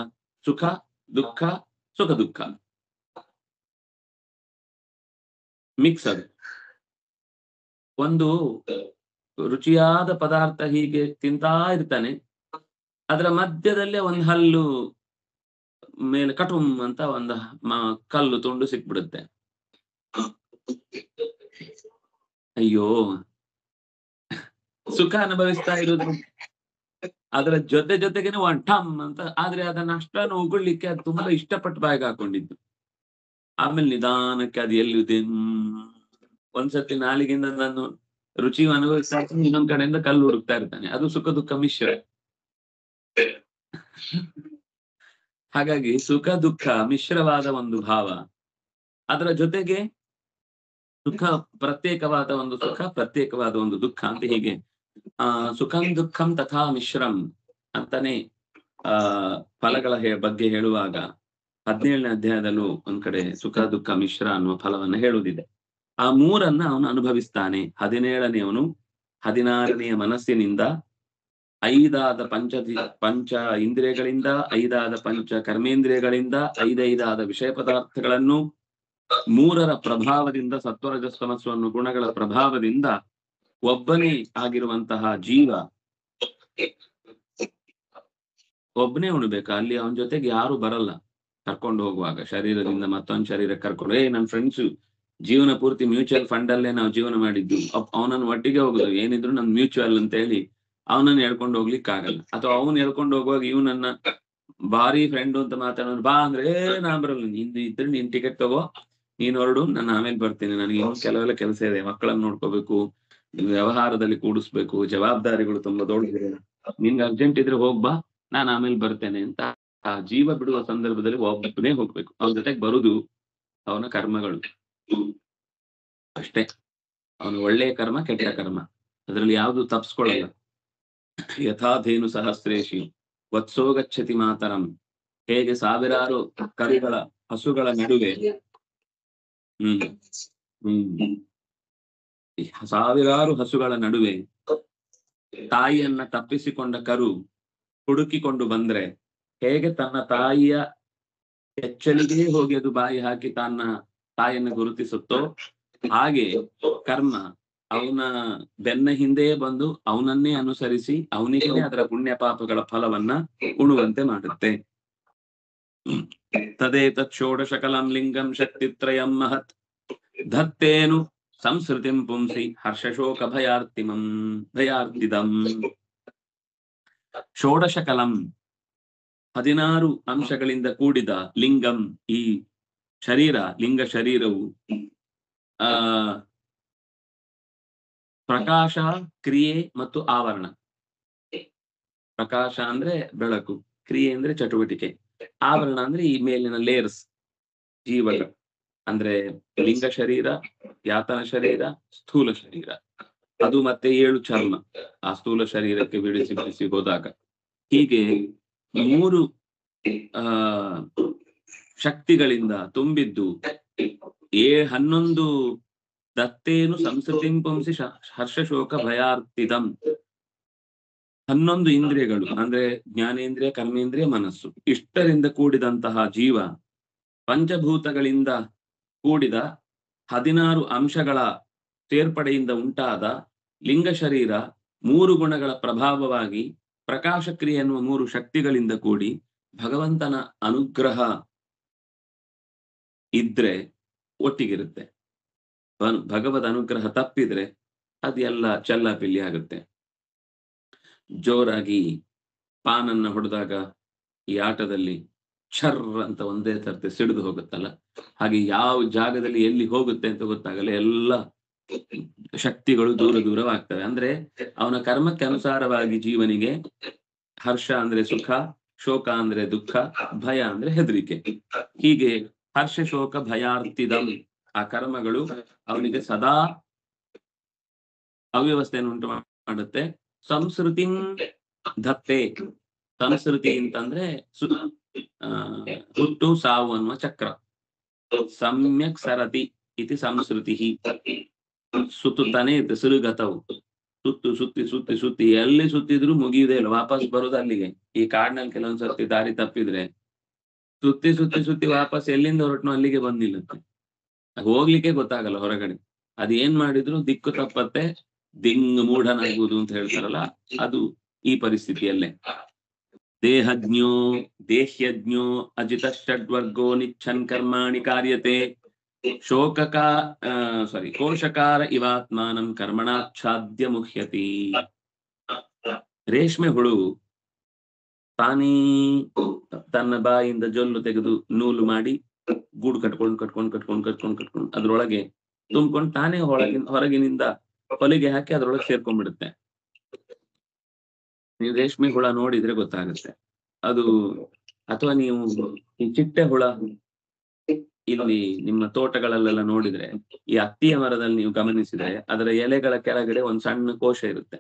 ಸುಖ ದುಃಖ, ಸುಖ ದುಃಖ ಮಿಕ್ಸ್. ಅದು ಒಂದು ರುಚಿಯಾದ ಪದಾರ್ಥ ಹೀಗೆ ತಿಂತಾ ಇರ್ತಾನೆ, ಅದರ ಮಧ್ಯದಲ್ಲೇ ಒಂದು ಹಲ್ಲು ಮೇಲೆ ಕಟುಮ್ ಅಂತ ಒಂದು ಕಲ್ಲು ತುಂಡು ಸಿಕ್ಬಿಡುತ್ತೆ. ಅಯ್ಯೋ, ಸುಖ ಅನುಭವಿಸ್ತಾ ಇರೋದು ಅದರ ಜೊತೆಗೇನೆ ಒನ್ ಠಮ್ ಅಂತ. ಆದ್ರೆ ಅದನ್ನ ಅಷ್ಟನ್ನು ಉಗುಳ್ಲಿಕ್ಕೆ ಅದು ತುಂಬಾ ಇಷ್ಟಪಟ್ಟು ಬಾಯಿಗೆ ಹಾಕೊಂಡಿದ್ದು. ಆಮೇಲೆ ನಿಧಾನಕ್ಕೆ ಅದು ಎಲ್ಲಿದೆ, ಒಂದ್ಸತಿ ನಾಲಿಗೆಯಿಂದ ನಾನು ರುಚಿ ಅನುಭವಿಸ್ತಾ ಇರ್ತಾನೆ, ಇನ್ನೊಂದ್ ಕಡೆಯಿಂದ ಕಲ್ಲು ಹುಡುಕ್ತಾ ಇರ್ತಾನೆ. ಅದು ಸುಖ ದುಃಖ ಮಿಶ್ರ. ಹಾಗಾಗಿ ಸುಖ ದುಃಖ ಮಿಶ್ರವಾದ ಒಂದು ಭಾವ, ಅದರ ಜೊತೆಗೆ ಸುಖ ಪ್ರತ್ಯೇಕವಾದ ಒಂದು ಸುಖ, ಪ್ರತ್ಯೇಕವಾದ ಒಂದು ದುಃಖ ಅಂತ. ಹೀಗೆ ಸುಖಂ ದುಃಖಂ ತಥಾ ಮಿಶ್ರಂ ಅಂತಾನೆ ಫಲಗಳ ಬಗ್ಗೆ ಹೇಳುವಾಗ 17ನೇ ಅಧ್ಯಾಯದಲ್ಲೂ ಒಂದ್ ಕಡೆ ಸುಖ ದುಃಖ ಮಿಶ್ರ ಅನ್ನುವ ಫಲವನ್ನ ಹೇಳುವುದಿದೆ. ಆ 3 ಅವನು ಅನುಭವಿಸ್ತಾನೆ. 17ನೆಯವನು 16ನೆಯ ಮನಸ್ಸಿನಿಂದ, 5 ಪಂಚ ಇಂದ್ರಿಯಗಳಿಂದ, 5 ಪಂಚ ಕರ್ಮೇಂದ್ರಿಯಗಳಿಂದ, 5 ವಿಷಯ ಪದಾರ್ಥಗಳನ್ನು 3 ಪ್ರಭಾವದಿಂದ, ಸತ್ವರಜಸ್ತಮಸ್ಸು ಅನ್ನೋ ಗುಣಗಳ ಪ್ರಭಾವದಿಂದ ಒಬ್ಬನೇ ಆಗಿರುವಂತಹ ಜೀವ ಒಬ್ಬನೇ ಉಣ್ಬೇಕಾ? ಅಲ್ಲಿ ಅವನ ಜೊತೆಗೆ ಯಾರು ಬರಲ್ಲ. ಕರ್ಕೊಂಡು ಹೋಗುವಾಗ ಶರೀರದಿಂದ ಮತ್ತೊಂದು ಶರೀರಕ್ಕೆ ಕರ್ಕೊಂಡು, ನನ್ನ ಫ್ರೆಂಡ್ಸ್ ಜೀವನ ಪೂರ್ತಿ ಮ್ಯೂಚುವಲ್ ಫಂಡ್ ಅಲ್ಲೇ ನಾವು ಜೀವನ ಮಾಡಿದ್ದು, ಅವನನ್ನು ಒಟ್ಟಿಗೆ ಹೋಗುದು, ಏನಿದ್ರು ನಮ್ ಮ್ಯೂಚುವಲ್ ಅಂತ ಹೇಳಿ ಅವನನ್ನು ಹೇಳ್ಕೊಂಡು ಹೋಗ್ಲಿಕ್ಕೆ ಆಗಲ್ಲ. ಅಥವಾ ಅವನು ಹೇಳ್ಕೊಂಡು ಹೋಗುವಾಗ ಇವನನ್ನ ಭಾರಿ ಫ್ರೆಂಡ್ ಅಂತ ಮಾತಾಡೋದು, ಬಾ ಅಂದ್ರೆ ನಾ ಬರಲ್ಲ, ನಿಂದು ಇದ್ರೆ ನೀನ್ ಟಿಕೆಟ್ ತಗೋ, ನೀನ್ ಹೊರಡು, ನಾನು ಆಮೇಲೆ ಬರ್ತೀನಿ, ನನಗೆ ಇನ್ನೂ ಕೆಲವೆಲ್ಲ ಕೆಲಸ ಇದೆ, ಮಕ್ಕಳನ್ನ ನೋಡ್ಕೋಬೇಕು, ವ್ಯವಹಾರದಲ್ಲಿ ಕೂಡಿಸ್ಬೇಕು, ಜವಾಬ್ದಾರಿಗಳು ತುಂಬಾ ದೊಡ್ಡದಿದೆ, ನಿನ್ಗೆ ಅರ್ಜೆಂಟ್ ಇದ್ರೆ ಹೋಗ್ಬಾ, ನಾನು ಆಮೇಲೆ ಬರ್ತೇನೆ ಅಂತ ಆ ಜೀವ ಬಿಡುವ ಸಂದರ್ಭದಲ್ಲಿ ಒಬ್ಬನೇ ಹೋಗ್ಬೇಕು. ಅವನ ಜೊತೆಗೆ ಬರುದು ಅವನ ಕರ್ಮಗಳು ಅಷ್ಟೇ. ಅವನು ಒಳ್ಳೆಯ ಕರ್ಮ ಕೆಟ್ಟ ಕರ್ಮ ಅದರಲ್ಲಿ ಯಾವುದು ತಪ್ಸ್ಕೊಳ್ಳಲ್ಲ. ಯಥಾಧೇನು ಸಹಸ್ರೇಶಿ ವತ್ಸೋ ಗಚ್ಚತಿ ಮಾತರಂ. ಹೇಗೆ ಸಾವಿರಾರು ಕರುಗಳ ಹಸುಗಳ ನಡುವೆ ಸಾವಿರಾರು ಹಸುಗಳ ನಡುವೆ ತಾಯಿಯನ್ನ ತಪ್ಪಿಸಿಕೊಂಡ ಕರು ಹುಡುಕಿಕೊಂಡು ಬಂದ್ರೆ ಹೇಗೆ ತನ್ನ ತಾಯಿಯ ಎಚ್ಚಲಿಗೆ ಹೋಗಿ ಅದು ಬಾಯಿ ಹಾಕಿ ತನ್ನ ತಾಯಿಯನ್ನು ಗುರುತಿಸುತ್ತೋ, ಹಾಗೆ ಕರ್ಮ ಅವನ ಬೆನ್ನ ಹಿಂದೆ ಬಂದು ಅವನನ್ನೇ ಅನುಸರಿಸಿ ಅವನಿಗೆ ಅದರ ಪುಣ್ಯ ಪಾಪಗಳ ಫಲವನ್ನ ಉಣುವಂತೆ ಮಾಡುತ್ತೆ. ತದೇತತ್ ಷೋಡಶಕಲಂ ಲಿಂಗಂ ಶಕ್ತಿತ್ರಯಂ ಮಹತ್ ಧತ್ತೇನು ಸಂಸ್ಕೃತಿಂ ಪುಂಸಿ ಹರ್ಷಶೋಕ ಭಯಾರ್ತಿದಂ. ಷೋಡಶಕಲಂ 16 ಅಂಶಗಳಿಂದ ಕೂಡಿದ ಲಿಂಗಂ, ಈ ಶರೀರ, ಲಿಂಗ ಶರೀರವು ಪ್ರಕಾಶ, ಕ್ರಿಯೆ ಮತ್ತು ಆವರಣ. ಪ್ರಕಾಶ ಅಂದ್ರೆ ಬೆಳಕು, ಕ್ರಿಯೆ ಅಂದ್ರೆ ಚಟುವಟಿಕೆ, ಆವರಣ ಅಂದ್ರೆ ಈ ಮೇಲಿನ ಲೇಯರ್ಸ್ ಜೀವಗಳು. ಅಂದ್ರೆ ಲಿಂಗ ಶರೀರ, ಯಾತನ ಶರೀರ, ಸ್ಥೂಲ ಶರೀರ, ಅದು ಮತ್ತೆ 7 ಚರ್ಮ ಆ ಸ್ಥೂಲ ಶರೀರಕ್ಕೆ ಬಿಡಿಸಿ ಹೋದಾಗ. ಹೀಗೆ 3 ಶಕ್ತಿಗಳಿಂದ ತುಂಬಿದ್ದು 11 ದತ್ತೇನು ಸಂಸ್ಕೃತಿಂ ಪುಂಸಿ ಹರ್ಷಶೋಕ ಭಯಾರ್ತಿದಂ. 11 ಇಂದ್ರಿಯಗಳು ಅಂದ್ರೆ ಜ್ಞಾನೇಂದ್ರಿಯ, ಕರ್ಮೇಂದ್ರಿಯ, ಮನಸ್ಸು, ಇಷ್ಟರಿಂದ ಕೂಡಿದಂತಹ ಜೀವ ಪಂಚಭೂತಗಳಿಂದ ಕೂಡಿದ 16 ಅಂಶಗಳ ಸೇರ್ಪಡೆಯಿಂದ ಉಂಟಾದ ಲಿಂಗ ಶರೀರ 3 ಗುಣಗಳ ಪ್ರಭಾವವಾಗಿ ಪ್ರಕಾಶ ಕ್ರಿಯೆ ಎನ್ನುವ 3 ಶಕ್ತಿಗಳಿಂದ ಕೂಡಿ ಭಗವಂತನ ಅನುಗ್ರಹ ಇದ್ರೆ ಒಟ್ಟಿಗಿರುತ್ತೆ. ಭಗವದ್ ಅನುಗ್ರಹ ತಪ್ಪಿದ್ರೆ ಅದೆಲ್ಲ ಚೆಲ್ಲಾಪಿಲ್ಲಿ ಆಗುತ್ತೆ. ಜೋರಾಗಿ ಪಾನನ್ನ ಹೊಡೆದಾಗ ಈ ಆಟದಲ್ಲಿ ಛರ್ ಅಂತ ಒಂದೇ ಸರ್ತಿ ಸಿಡಿದು ಹೋಗುತ್ತಲ್ಲ, ಹಾಗೆ ಯಾವ ಜಾಗದಲ್ಲಿ ಎಲ್ಲಿ ಹೋಗುತ್ತೆ ಅಂತ ಗೊತ್ತಾಗಲ್ಲ, ಎಲ್ಲ ಶಕ್ತಿಗಳು ದೂರವಾಗ್ತವೆ. ಅಂದ್ರೆ ಅವನ ಕರ್ಮಕ್ಕೆ ಅನುಸಾರವಾಗಿ ಜೀವನಿಗೆ ಹರ್ಷ ಅಂದ್ರೆ ಸುಖ, ಶೋಕ ಅಂದ್ರೆ ದುಃಖ, ಭಯ ಅಂದ್ರೆ ಹೆದರಿಕೆ. ಹೀಗೆ ಹರ್ಷ ಶೋಕ ಭಯಾರ್ತಿದಂ ಆ ಕರ್ಮಗಳು ಅವನಿಗೆ ಸದಾ ಅವ್ಯವಸ್ಥೆಯನ್ನು ಉಂಟು ಮಾಡುತ್ತೆ. ಸಂಸ್ಕೃತಿ ಧತ್ತೆ, ಸಂಸ್ಕೃತಿ ಅಂತಂದ್ರೆ ಹುಟ್ಟು ಸಾವು ಅನ್ನುವ ಚಕ್ರ. ಸಮ್ಯಕ್ ಸರತಿ ಇತಿ ಸಂಸ್ಕೃತಿ. ಸುತ್ತುತ್ತಾನೆ ಸುರುಗತವು, ಸುತ್ತಿ ಎಲ್ಲಿ ಸುತ್ತಿದ್ರು ಮುಗಿಯುವುದೇ ಇಲ್ಲ, ವಾಪಸ್ ಬರುದು ಅಲ್ಲಿಗೆ. ಈ ಕಾಡಿನಲ್ಲಿ ಕೆಲವೊಂದ್ಸರ್ತಿ ದಾರಿ ತಪ್ಪಿದ್ರೆ ಸುತ್ತಿ ವಾಪಸ್ ಎಲ್ಲಿಂದ ಹೊರಟನು ಅಲ್ಲಿಗೆ ಬಂದಿಲ್ಲತ್ತೆ. ಹೋಗ್ಲಿಕ್ಕೆ ಗೊತ್ತಾಗಲ್ಲ ಹೊರಗಡೆ. ಅದೇನ್ ಮಾಡಿದ್ರು ದಿಕ್ಕು ತಪ್ಪತ್ತೆ, ಮೂಢನಾಗುವುದು ಅಂತ ಹೇಳ್ತಾರಲ್ಲ, ಅದು ಈ ಪರಿಸ್ಥಿತಿಯಲ್ಲೇ. ದೇಹಜ್ಞೋ ಅಜಿತ ಷಡ್ವರ್ಗೋ ನಿಚ್ಛನ್ ಕರ್ಮಾಣಿ ಕಾರ್ಯತೆ ಕೋಶಕಾರ ಇವಾತ್ಮಾನಂ ಕರ್ಮಣಾಚ್ಛಾದ್ಯ ಮುಹ್ಯತಿ. ರೇಷ್ಮೆ ಹುಳು ತಾನೇ ತನ್ನ ಬಾಯಿಂದ ಜೊಲ್ಲು ತೆಗೆದು ನೂಲು ಮಾಡಿ ಗೂಡು ಕಟ್ಕೊಂಡು ಅದ್ರೊಳಗೆ ತುಂಬಿಕೊಂಡು ತಾನೇ ಹೊರಗಿನಿಂದ ಹೊಲಿಗೆ ಹಾಕಿ ಅದ್ರೊಳಗೆ ಸೇರ್ಕೊಂಡ್ಬಿಡುತ್ತೆ. ನೀವು ರೇಷ್ಮೆ ಹುಳ ನೋಡಿದ್ರೆ ಗೊತ್ತಾಗುತ್ತೆ ಅದು. ಅಥವಾ ನೀವು ಈ ಚಿಟ್ಟೆ ಹುಳ ಇಲ್ಲಿ ನಿಮ್ಮ ತೋಟಗಳಲ್ಲೆಲ್ಲ ನೋಡಿದ್ರೆ, ಈ ಅತ್ತಿಯ ಮರದಲ್ಲಿ ನೀವು ಗಮನಿಸಿದ್ರೆ ಅದರ ಎಲೆಗಳ ಕೆಳಗಡೆ ಒಂದು ಸಣ್ಣ ಕೋಶ ಇರುತ್ತೆ.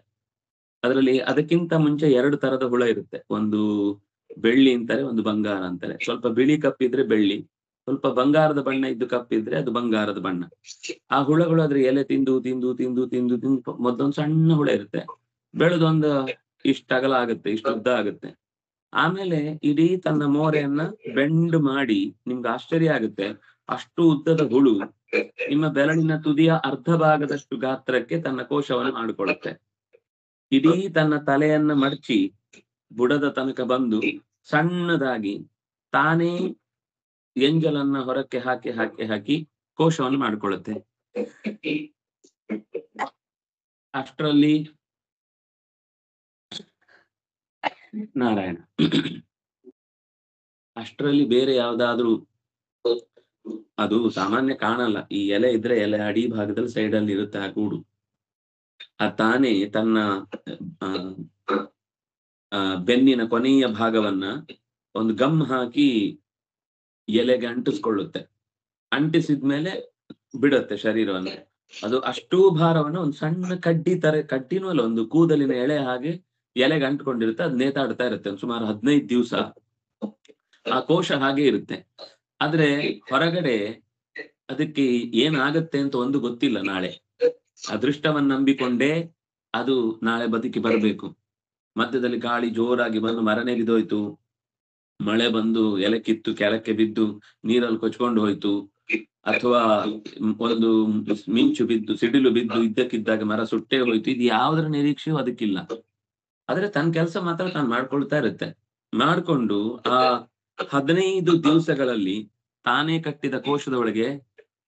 ಅದರಲ್ಲಿ ಅದಕ್ಕಿಂತ ಮುಂಚೆ 2 ತರದ ಹುಳ ಇರುತ್ತೆ. ಒಂದು ಬೆಳ್ಳಿ ಅಂತಾರೆ, ಒಂದು ಬಂಗಾರ ಅಂತಾರೆ. ಸ್ವಲ್ಪ ಬಿಳಿ ಕಪ್ಪಿದ್ರೆ ಬೆಳ್ಳಿ, ಸ್ವಲ್ಪ ಬಂಗಾರದ ಬಣ್ಣ ಇದ್ದು ಕಪ್ಪಿದ್ರೆ ಅದು ಬಂಗಾರದ ಬಣ್ಣ. ಆ ಹುಳಗಳು ಅದ್ರ ಎಲೆ ತಿಂದು ಮೊದಲೊಂದು ಸಣ್ಣ ಹುಳ ಇರುತ್ತೆ, ಬೆಳೆದೊಂದು ಇಷ್ಟ ಅಗಲ ಆಗುತ್ತೆ, ಇಷ್ಟು ಉದ್ದ ಆಗುತ್ತೆ. ಆಮೇಲೆ ಇಡೀ ತನ್ನ ಮೋರೆಯನ್ನ ಬೆಂಡ್ ಮಾಡಿ, ನಿಮ್ಗೆ ಆಶ್ಚರ್ಯ ಆಗುತ್ತೆ, ಅಷ್ಟು ಉದ್ದದ ಹುಳು ನಿಮ್ಮ ಬೆರಳಿನ ತುದಿಯ ಅರ್ಧ ಭಾಗದಷ್ಟು ಗಾತ್ರಕ್ಕೆ ತನ್ನ ಕೋಶವನ್ನು ಮಾಡಿಕೊಳ್ಳುತ್ತೆ. ಇಡೀ ತನ್ನ ತಲೆಯನ್ನ ಮಡಚಿ ಬುಡದ ತನಕ ಬಂದು ಸಣ್ಣದಾಗಿ ತಾನೇ ಎಂಜಲನ್ನ ಹೊರಕ್ಕೆ ಹಾಕಿ ಕೋಶವನ್ನು ಮಾಡಿಕೊಳ್ಳುತ್ತೆ. ಅಷ್ಟರಲ್ಲಿ ನಾರಾಯಣ ಅಷ್ಟರಲ್ಲಿ ಬೇರೆ ಯಾವ್ದಾದ್ರು, ಅದು ಸಾಮಾನ್ಯ ಕಾಣಲ್ಲ, ಈ ಎಲೆ ಇದ್ರೆ ಎಲೆ ಅಡಿ ಭಾಗದಲ್ಲಿ ಸೈಡಲ್ಲಿ ಇರುತ್ತೆ ಆ ಗೂಡು. ತಾನೇ ತನ್ನ ಬೆನ್ನಿನ ಕೊನೆಯ ಭಾಗವನ್ನ ಒಂದು ಗಮ್ ಹಾಕಿ ಎಲೆಗೆ ಅಂಟಿಸ್ಕೊಳ್ಳುತ್ತೆ. ಅಂಟಿಸಿದ್ಮೇಲೆ ಬಿಡುತ್ತೆ ಶರೀರವನ್ನು. ಅದು ಅಷ್ಟೂ ಭಾರವನ್ನು ಒಂದು ಸಣ್ಣ ಕಡ್ಡಿನೂ ಅಲ್ಲ, ಒಂದು ಕೂದಲಿನ ಎಳೆ ಹಾಗೆ ಎಲೆಗೆ ಅಂಟ್ಕೊಂಡಿರುತ್ತೆ, ಅದು ನೇತಾಡ್ತಾ ಇರುತ್ತೆ ಸುಮಾರು 15 ದಿವಸ. ಆ ಕೋಶ ಹಾಗೆ ಇರುತ್ತೆ. ಆದ್ರೆ ಹೊರಗಡೆ ಅದಕ್ಕೆ ಏನಾಗತ್ತೆ ಅಂತ ಒಂದು ಗೊತ್ತಿಲ್ಲ. ನಾಳೆ ಅದೃಷ್ಟವನ್ನ ನಂಬಿಕೊಂಡೇ ಅದು ನಾಳೆ ಬದುಕಿ ಬರಬೇಕು. ಮಧ್ಯದಲ್ಲಿ ಗಾಳಿ ಜೋರಾಗಿ ಬಂದು ಮರ ನೆಗೆದೋಯ್ತು, ಮಳೆ ಬಂದು ಎಲೆ ಕಿತ್ತು ಕೆಳಕ್ಕೆ ಬಿದ್ದು ನೀರಲ್ಲಿ ಕೊಚ್ಕೊಂಡು ಹೋಯ್ತು, ಅಥವಾ ಒಂದು ಮಿಂಚು ಬಿದ್ದು ಸಿಡಿಲು ಬಿದ್ದು ಇದ್ದಕ್ಕಿದ್ದಾಗ ಮರ ಸುಟ್ಟೇ ಹೋಯ್ತು, ಇದು ಯಾವುದರ ನಿರೀಕ್ಷೆಯೂ ಅದಕ್ಕಿಲ್ಲ. ಆದ್ರೆ ತನ್ನ ಕೆಲಸ ಮಾತ್ರ ತಾನು ಮಾಡ್ಕೊಳ್ತಾ ಇರುತ್ತೆ. ಮಾಡ್ಕೊಂಡು ಆ 15 ದಿವಸಗಳಲ್ಲಿ ತಾನೇ ಕಟ್ಟಿದ ಕೋಶದ ಒಳಗೆ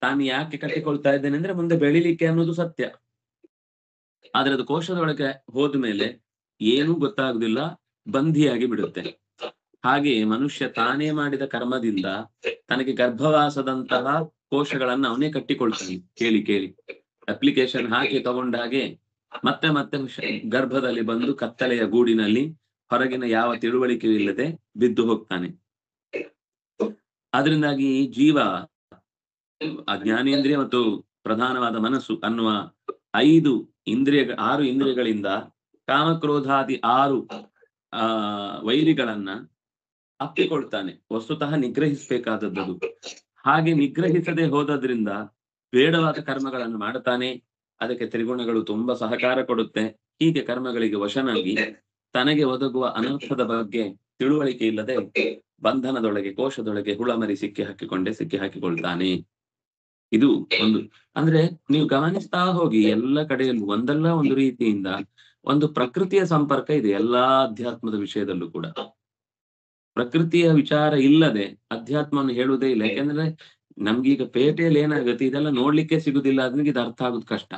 ತಾನು ಯಾಕೆ ಕಟ್ಟಿಕೊಳ್ತಾ ಇದ್ದೇನೆ ಅಂದ್ರೆ ಮುಂದೆ ಬೆಳಿಲಿಕ್ಕೆ ಅನ್ನೋದು ಸತ್ಯ. ಆದ್ರೆ ಅದು ಕೋಶದ ಒಳಗೆ ಹೋದ್ಮೇಲೆ ಏನೂ ಗೊತ್ತಾಗುದಿಲ್ಲ, ಬಂಧಿಯಾಗಿ ಬಿಡುತ್ತೆ. ಹಾಗೆ ಮನುಷ್ಯ ತಾನೇ ಮಾಡಿದ ಕರ್ಮದಿಂದ ತನಗೆ ಗರ್ಭವಾಸದಂತಹ ಕೋಶಗಳನ್ನ ಅವನೇ ಕಟ್ಟಿಕೊಳ್ತಾನೆ. ಕೇಳಿ ಅಪ್ಲಿಕೇಶನ್ ಹಾಕಿ ತಗೊಂಡ ಹಾಗೆ ಮತ್ತೆ ಮತ್ತೆ ಗರ್ಭದಲ್ಲಿ ಬಂದು ಕತ್ತಲೆಯ ಗೂಡಿನಲ್ಲಿ ಹೊರಗಿನ ಯಾವ ತಿಳುವಳಿಕೆಯೂ ಇಲ್ಲದೆ ಬಿದ್ದು ಹೋಗ್ತಾನೆ. ಆದ್ರಿಂದಾಗಿ ಜೀವ ಅಜ್ಞಾನೇಂದ್ರಿಯ ಮತ್ತು ಪ್ರಧಾನವಾದ ಮನಸ್ಸು ಅನ್ನುವ 6 ಇಂದ್ರಿಯಗಳಿಂದ ಕಾಮಕ್ರೋಧಾದಿ 6 ವೈರಿಗಳನ್ನ ಅಪ್ಪಿಕೊಳ್ತಾನೆ. ವಸ್ತುತಃ ನಿಗ್ರಹಿಸಬೇಕಾದದ್ದು. ಹಾಗೆ ನಿಗ್ರಹಿಸದೆ ಹೋದ್ರಿಂದ ಬೇಡವಾದ ಕರ್ಮಗಳನ್ನು ಮಾಡುತ್ತಾನೆ. ಅದಕ್ಕೆ ತ್ರಿಗುಣಗಳು ತುಂಬಾ ಸಹಕಾರ ಕೊಡುತ್ತೆ. ಹೀಗೆ ಕರ್ಮಗಳಿಗೆ ವಶನಾಗಿ ತನಗೆ ಒದಗುವ ಅನರ್ಥದ ಬಗ್ಗೆ ತಿಳುವಳಿಕೆ ಇಲ್ಲದೆ ಬಂಧನದೊಳಗೆ ಕೋಶದೊಳಗೆ ಹುಳಮರಿ ಸಿಕ್ಕಿ ಹಾಕಿಕೊಳ್ತಾನೆ. ಇದು ಒಂದು. ಅಂದ್ರೆ ನೀವು ಗಮನಿಸ್ತಾ ಹೋಗಿ ಎಲ್ಲ ಕಡೆಯಲ್ಲೂ ಒಂದಲ್ಲ ಒಂದು ರೀತಿಯಿಂದ ಒಂದು ಪ್ರಕೃತಿಯ ಸಂಪರ್ಕ ಇದೆ. ಎಲ್ಲಾ ಅಧ್ಯಾತ್ಮದ ವಿಷಯದಲ್ಲೂ ಕೂಡ ಪ್ರಕೃತಿಯ ವಿಚಾರ ಇಲ್ಲದೆ ಅಧ್ಯಾತ್ಮವನ್ನು ಹೇಳುವುದೇ ಇಲ್ಲ. ಯಾಕೆಂದ್ರೆ ನಮ್ಗೀಗ ಪೇಟೆಯಲ್ಲಿ ಏನಾಗುತ್ತೆ, ಇದೆಲ್ಲ ನೋಡ್ಲಿಕ್ಕೆ ಸಿಗುದಿಲ್ಲ, ಅದಕ್ಕೆ ಇದು ಅರ್ಥ ಆಗುದು ಕಷ್ಟ.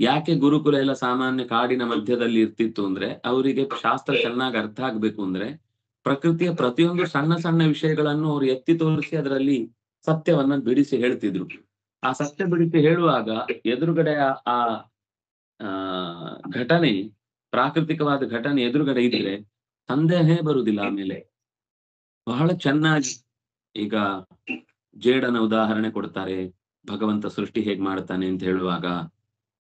ಯಾಕೆ ಗುರುಕುಲ ಎಲ್ಲ ಸಾಮಾನ್ಯ ಕಾಡಿನ ಮಧ್ಯದಲ್ಲಿ ಇರ್ತಿತ್ತು ಅಂದ್ರೆ ಅವರಿಗೆ ಶಾಸ್ತ್ರ ಚೆನ್ನಾಗಿ ಅರ್ಥ ಆಗ್ಬೇಕು ಅಂದ್ರೆ ಪ್ರಕೃತಿಯ ಪ್ರತಿಯೊಂದು ಸಣ್ಣ ಸಣ್ಣ ವಿಷಯಗಳನ್ನು ಅವರು ಎತ್ತಿ ತೋರಿಸಿ ಅದರಲ್ಲಿ ಸತ್ಯವನ್ನ ಬಿಡಿಸಿ ಹೇಳ್ತಿದ್ರು. ಆ ಸತ್ಯ ಬಿಡಿಸಿ ಹೇಳುವಾಗ ಎದುರುಗಡೆ ಆ ಘಟನೆ, ಪ್ರಾಕೃತಿಕವಾದ ಘಟನೆ ಎದುರುಗಡೆ ಇದ್ರೆ ಸಂದೇಹನೇ ಬರುವುದಿಲ್ಲ. ಆಮೇಲೆ ಬಹಳ ಚೆನ್ನಾಗಿ ಈಗ ಜೇಡನ ಉದಾಹರಣೆ ಕೊಡ್ತಾರೆ, ಭಗವಂತ ಸೃಷ್ಟಿ ಹೇಗ್ ಮಾಡ್ತಾನೆ ಅಂತ ಹೇಳುವಾಗ.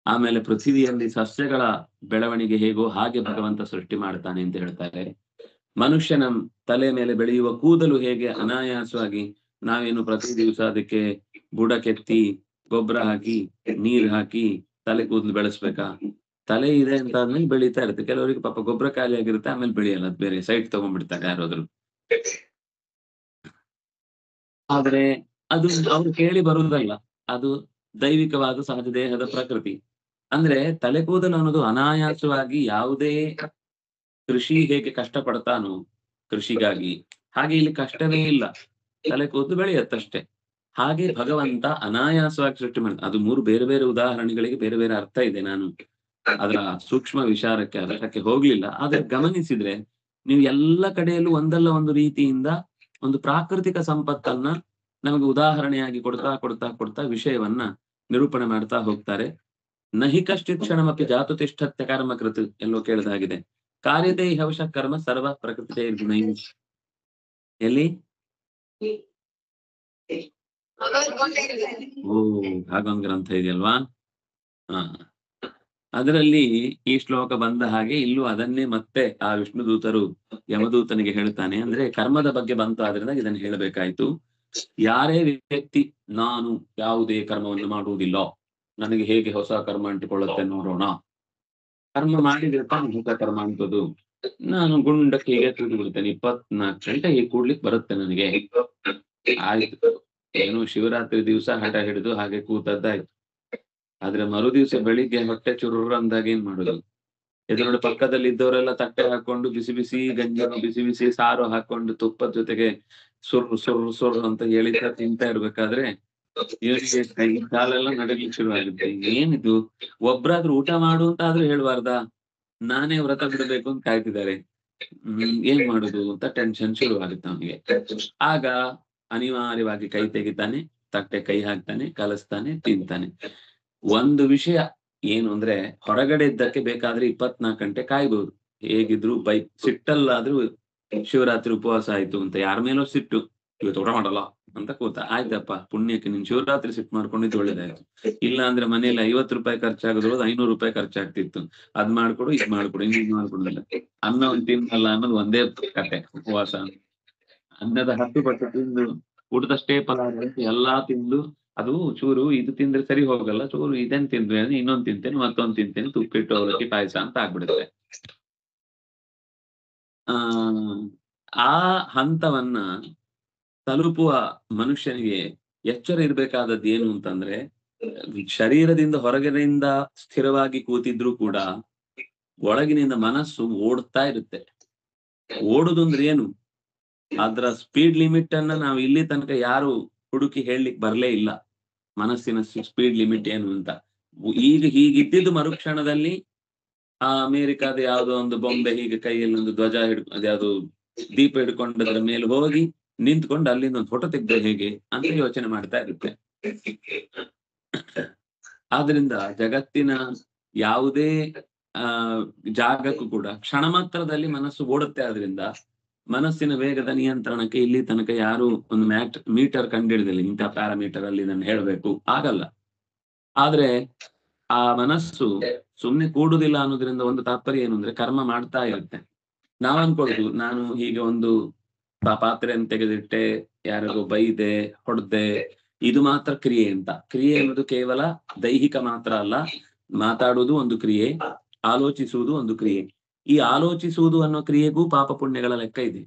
ಆಮೇಲೆ ಪೃಥ್ವಿಯಲ್ಲಿ ಸಸ್ಯಗಳ ಬೆಳವಣಿಗೆ ಹೇಗೋ ಹಾಗೆ ಭಗವಂತ ಸೃಷ್ಟಿ ಮಾಡ್ತಾನೆ ಅಂತ ಹೇಳ್ತಾರೆ. ಮನುಷ್ಯನ ತಲೆ ಮೇಲೆ ಬೆಳೆಯುವ ಕೂದಲು ಹೇಗೆ ಅನಾಯಾಸವಾಗಿ ನಾವೇನು ಪ್ರತಿ ದಿವಸ ಅದಕ್ಕೆ ಬುಡ ಕೆತ್ತಿ ಗೊಬ್ಬರ ಹಾಕಿ ನೀರ್ ಹಾಕಿ ತಲೆ ಕೂದಲು ಬೆಳೆಸ್ಬೇಕಾ? ತಲೆ ಇದೆ ಅಂತ ಆದ್ಮೇಲೆ ಬೆಳೀತಾ ಇರುತ್ತೆ. ಕೆಲವರಿಗೆ ಪಾಪ ಗೊಬ್ಬರ ಖಾಲಿ ಆಗಿರುತ್ತೆ, ಆಮೇಲೆ ಬೆಳೆಯಲ್ಲ, ಅದು ಬೇರೆ ಸೈಟ್ ತಗೊಂಡ್ಬಿಡ್ತಾರೆ ಯಾರಾದ್ರು. ಆದ್ರೆ ಅದು ಅವ್ರು ಕೇಳಿ ಬರುವುದಲ್ಲ, ಅದು ದೈವಿಕವಾದ ಸಹಜ ದೇಹದ ಪ್ರಕೃತಿ. ಅಂದ್ರೆ ತಲೆ ಕೂದಲು ಅನ್ನೋದು ಅನಾಯಾಸವಾಗಿ ಯಾವುದೇ ಕೃಷಿ ಹೇಗೆ ಕಷ್ಟ ಪಡ್ತಾನೋ ಕೃಷಿಗಾಗಿ, ಹಾಗೆ ಇಲ್ಲಿ ಕಷ್ಟವೇ ಇಲ್ಲ, ತಲೆ ಕೂದಲು ಬೆಳೆಯತ್ತಷ್ಟೇ. ಹಾಗೆ ಭಗವಂತ ಅನಾಯಾಸವಾಗಿ ಸೃಷ್ಟಿ ಮಾಡ್ತಾನೆ. ಅದು 3 ಬೇರೆ ಬೇರೆ ಉದಾಹರಣೆಗಳಿಗೆ ಬೇರೆ ಬೇರೆ ಅರ್ಥ ಇದೆ. ನಾನು ಅದರ ಸೂಕ್ಷ್ಮ ವಿಚಾರಕ್ಕೆ ಅದಕ್ಕೆ ಹೋಗ್ಲಿಲ್ಲ. ಆದ್ರೆ ಗಮನಿಸಿದ್ರೆ ನೀವು ಎಲ್ಲ ಕಡೆಯಲ್ಲೂ ಒಂದಲ್ಲ ಒಂದು ರೀತಿಯಿಂದ ಒಂದು ಪ್ರಾಕೃತಿಕ ಸಂಪತ್ತನ್ನ ನಮಗೆ ಉದಾಹರಣೆಯಾಗಿ ಕೊಡ್ತಾ ವಿಷಯವನ್ನ ನಿರೂಪಣೆ ಮಾಡ್ತಾ ಹೋಗ್ತಾರೆ. ನಹಿ ಕಶ್ಚಿತ್ ಕ್ಷಣಮಪಿ ಜಾತು ತಿಷ್ಠತ್ಯ ಕರ್ಮ ಕೃತ್ ಎಲ್ಲೋ ಕೇಳಿದಾಗಿದೆ. ಕಾರ್ಯತೆ ಹವಶ ಕರ್ಮ ಸರ್ವ ಪ್ರಕೃತಿ ಗುಣೈ. ಎಲ್ಲಿ? ಭಾಗವನ್ ಗ್ರಂಥ ಇದೆಯಲ್ವಾ? ಅದರಲ್ಲಿ ಈ ಶ್ಲೋಕ ಬಂದ ಹಾಗೆ ಇಲ್ಲೂ ಅದನ್ನೇ ಮತ್ತೆ ಆ ವಿಷ್ಣು ದೂತರು ಯಮದೂತನಿಗೆ ಹೇಳ್ತಾನೆ. ಅಂದ್ರೆ ಕರ್ಮದ ಬಗ್ಗೆ ಬಂತು, ಆದ್ರಿಂದ ಇದನ್ನು ಹೇಳಬೇಕಾಯ್ತು. ಯಾರೇ ವ್ಯಕ್ತಿ ನಾನು ಯಾವುದೇ ಕರ್ಮವನ್ನು ಮಾಡುವುದಿಲ್ಲ, ನನಗೆ ಹೇಗೆ ಹೊಸ ಕರ್ಮ ಅಂಟಿಕೊಳ್ಳುತ್ತೆ ನೋಡೋಣ, ಕರ್ಮ ಮಾಡಿದ್ರೆ ತಾನು ಹೊಸ ಕರ್ಮ ಅಂತದ್ದು, ನಾನು ಗುಂಡಕ್ಕೆ ಹೀಗೆ ಕೂಡಿ ಬಿಡ್ತೇನೆ, 24 ಗಂಟೆ ಹೀಗೆ ಕೂಡ್ಲಿಕ್ಕೆ ಬರುತ್ತೆ ನನಗೆ, ಆಯ್ತು ಏನು ಶಿವರಾತ್ರಿ ದಿವಸ ಹಠ ಹಿಡಿದು ಹಾಗೆ ಕೂತದ್ದಾಯ್ತು. ಆದ್ರೆ ಮರು ದಿವಸ ಬೆಳಿಗ್ಗೆ ಹೊಟ್ಟೆ ಚುರುರು ಅಂದಾಗ ಏನ್ ಮಾಡುದು? ಎದುರುಗಡೆ ಪಕ್ಕದಲ್ಲಿ ಇದ್ದವರೆಲ್ಲ ತಟ್ಟೆ ಹಾಕೊಂಡು ಬಿಸಿ ಬಿಸಿ ಗಂಜಿ ಬಿಸಿ ಬಿಸಿ ಸಾರು ಹಾಕೊಂಡು ತುಪ್ಪದ ಜೊತೆಗೆ ಸುರ್ರು ಅಂತ ಹೇಳಿದ ತಿಂತಾ ಇರ್ಬೇಕಾದ್ರೆ ಇವರಿಗೆ ಕೈ ಕಾಲೆಲ್ಲ ನಡಲಿಕ್ಕೆ ಶುರುವಾಗುತ್ತೆ. ಏನಿದು, ಒಬ್ರಾದ್ರೂ ಊಟ ಮಾಡು ಅಂತ ಆದ್ರೂ ಹೇಳ್ಬಾರ್ದ? ನಾನೇ ವ್ರತ ಬಿಡಬೇಕು ಅಂತ ಕಾಯ್ತಿದ್ದಾರೆ, ಏನ್ ಮಾಡುದು ಅಂತ ಟೆನ್ಷನ್ ಶುರುವಾಗುತ್ತೆ ಅವನಿಗೆ. ಆಗ ಅನಿವಾರ್ಯವಾಗಿ ಕೈ ತೆಗಿತಾನೆ, ತಟ್ಟೆ ಕೈ ಹಾಕ್ತಾನೆ, ಕಲಸ್ತಾನೆ, ತಿಂತಾನೆ. ಒಂದು ವಿಷಯ ಏನು ಅಂದ್ರೆ ಹೊರಗಡೆ ಇದ್ದಕ್ಕೆ ಬೇಕಾದ್ರೆ 24 ಗಂಟೆ ಕಾಯ್ಬಹುದು, ಹೇಗಿದ್ರು ಸಿಟ್ಟಲ್ಲಾದ್ರೂ ಶಿವರಾತ್ರಿ ಉಪವಾಸ ಆಯ್ತು ಅಂತ ಯಾರ ಮೇಲೋ ಸಿಟ್ಟು, ಇವತ್ತು ಊಟ ಮಾಡಲ್ಲ ಅಂತ ಕೂತ. ಆಯ್ತಪ್ಪ, ಪುಣ್ಯಕ್ಕೆ ನೀನ್ ಶಿವರಾತ್ರಿ ಸಿಟ್ ಮಾಡ್ಕೊಂಡಿದ್ದು ಒಳ್ಳೇದಾಯ್ತು. ಇಲ್ಲ ಅಂದ್ರೆ ಮನೇಲಿ 50 ರೂಪಾಯಿ ಖರ್ಚಾಗದ್ರೊಳಗೆ 500 ರೂಪಾಯಿ ಖರ್ಚಾಗ್ತಿತ್ತು. ಅದ್ ಮಾಡ್ಕೊಡು, ಇದ್ ಮಾಡ್ಕೊಡು, ಹಿಂಗ್ ಮಾಡ್ಕೊಡಲ್ಲ. ಅನ್ನ ಒಂದ್ ತಿನ್ನಲ್ಲ ಅನ್ನೋದು ಒಂದೇ ಕತೆ ಉಪವಾಸ. ಅನ್ನದ 10 ಪಟ್ಟು ತಿಂದು ಊಟದಷ್ಟೇ ಪಲಾರ ಎಲ್ಲಾ ತಿಂದು ಅದು ಚೂರು ಇದು ತಿಂದ್ರೆ ಸರಿ ಹೋಗಲ್ಲ, ಚೂರು ಇದನ್ ತಿಂದ್ರೆ ಇನ್ನೊಂದ್ ತಿಂತೇನೆ, ಮತ್ತೊಂದ್ ತಿಂತೇನೆ, ತುಪ್ಪಿಟ್ಟು ಅವಲಕ್ಕಿ ಪಾಯಸ ಅಂತ ಆಗ್ಬಿಡುತ್ತೆ. ಆ ಹಂತವನ್ನ ತಲುಪುವ ಮನುಷ್ಯನಿಗೆ ಎಚ್ಚರ ಇರ್ಬೇಕಾದದ್ದು ಏನು ಅಂತಂದ್ರೆ, ಶರೀರದಿಂದ ಹೊರಗಿನಿಂದ ಸ್ಥಿರವಾಗಿ ಕೂತಿದ್ರು ಕೂಡ ಒಳಗಿನಿಂದ ಮನಸ್ಸು ಓಡ್ತಾ ಇರುತ್ತೆ. ಓಡುದಂದ್ರೆ ಏನು? ಅದ್ರ ಸ್ಪೀಡ್ ಲಿಮಿಟ್ ಅನ್ನ ನಾವು ಇಲ್ಲಿ ತನಕ ಯಾರು ಹುಡುಕಿ ಹೇಳಲಿಕ್ಕೆ ಬರ್ಲೇ ಇಲ್ಲ. ಮನಸ್ಸಿನ ಸ್ಪೀಡ್ ಲಿಮಿಟ್ ಏನು ಅಂತ. ಈಗ ಹೀಗಿದ್ದಿದ್ದು ಮರುಕ್ಷಣದಲ್ಲಿ ಆ ಅಮೆರಿಕಾದ ಯಾವ್ದೋ ಒಂದು ಬೊಂಬೆ ಹೀಗೆ ಕೈಯಲ್ಲಿ ಒಂದು ಧ್ವಜ ಅದ್ಯಾವ್ದು ದೀಪ ಹಿಡ್ಕೊಂಡದ್ರ ಮೇಲೆ ಹೋಗಿ ನಿಂತ್ಕೊಂಡು ಅಲ್ಲಿಂದ ಒಂದು ಫೋಟೋ ತೆಗ್ದೆ ಹೇಗೆ ಅಂತ ಯೋಚನೆ ಮಾಡ್ತಾ ಇರುತ್ತೆ. ಆದ್ರಿಂದ ಜಗತ್ತಿನ ಯಾವುದೇ ಜಾಗಕ್ಕೂ ಕೂಡ ಕ್ಷಣ ಮಾತ್ರದಲ್ಲಿ ಮನಸ್ಸು ಓಡುತ್ತೆ. ಆದ್ರಿಂದ ಮನಸ್ಸಿನ ವೇಗದ ನಿಯಂತ್ರಣಕ್ಕೆ ಇಲ್ಲಿ ತನಕ ಯಾರು ಒಂದು ಮೀಟರ್ ಕಂಡಿಡಿದಿಲ್ಲ, ಇಂಥ ಪ್ಯಾರಾಮೀಟರ್ ಅಲ್ಲಿ ಇದನ್ನು ಹೇಳಬೇಕು, ಆಗಲ್ಲ. ಆದ್ರೆ ಆ ಮನಸ್ಸು ಸುಮ್ನೆ ಕೂಡುದಿಲ್ಲ ಅನ್ನೋದ್ರಿಂದ ಒಂದು ತಾತ್ಪರ್ಯ ಏನು ಅಂದ್ರೆ, ಕರ್ಮ ಮಾಡ್ತಾ ಇರುತ್ತೆ. ನಾವ್ ಅನ್ಕೊಳ್ದು, ನಾನು ಹೀಗೆ ಒಂದು ಪಾತ್ರೆಯನ್ನು ತೆಗೆದಿಟ್ಟೆ, ಯಾರಿಗೂ ಬೈದೆ, ಹೊಡೆದೆ, ಇದು ಮಾತ್ರ ಕ್ರಿಯೆ ಅಂತ. ಕ್ರಿಯೆ ಅನ್ನೋದು ಕೇವಲ ದೈಹಿಕ ಮಾತ್ರ ಅಲ್ಲ, ಮಾತಾಡುವುದು ಒಂದು ಕ್ರಿಯೆ, ಆಲೋಚಿಸುವುದು ಒಂದು ಕ್ರಿಯೆ. ಈ ಆಲೋಚಿಸುವುದು ಅನ್ನೋ ಕ್ರಿಯೆಗೂ ಪಾಪ ಪುಣ್ಯಗಳ ಲೆಕ್ಕ ಇದೆ.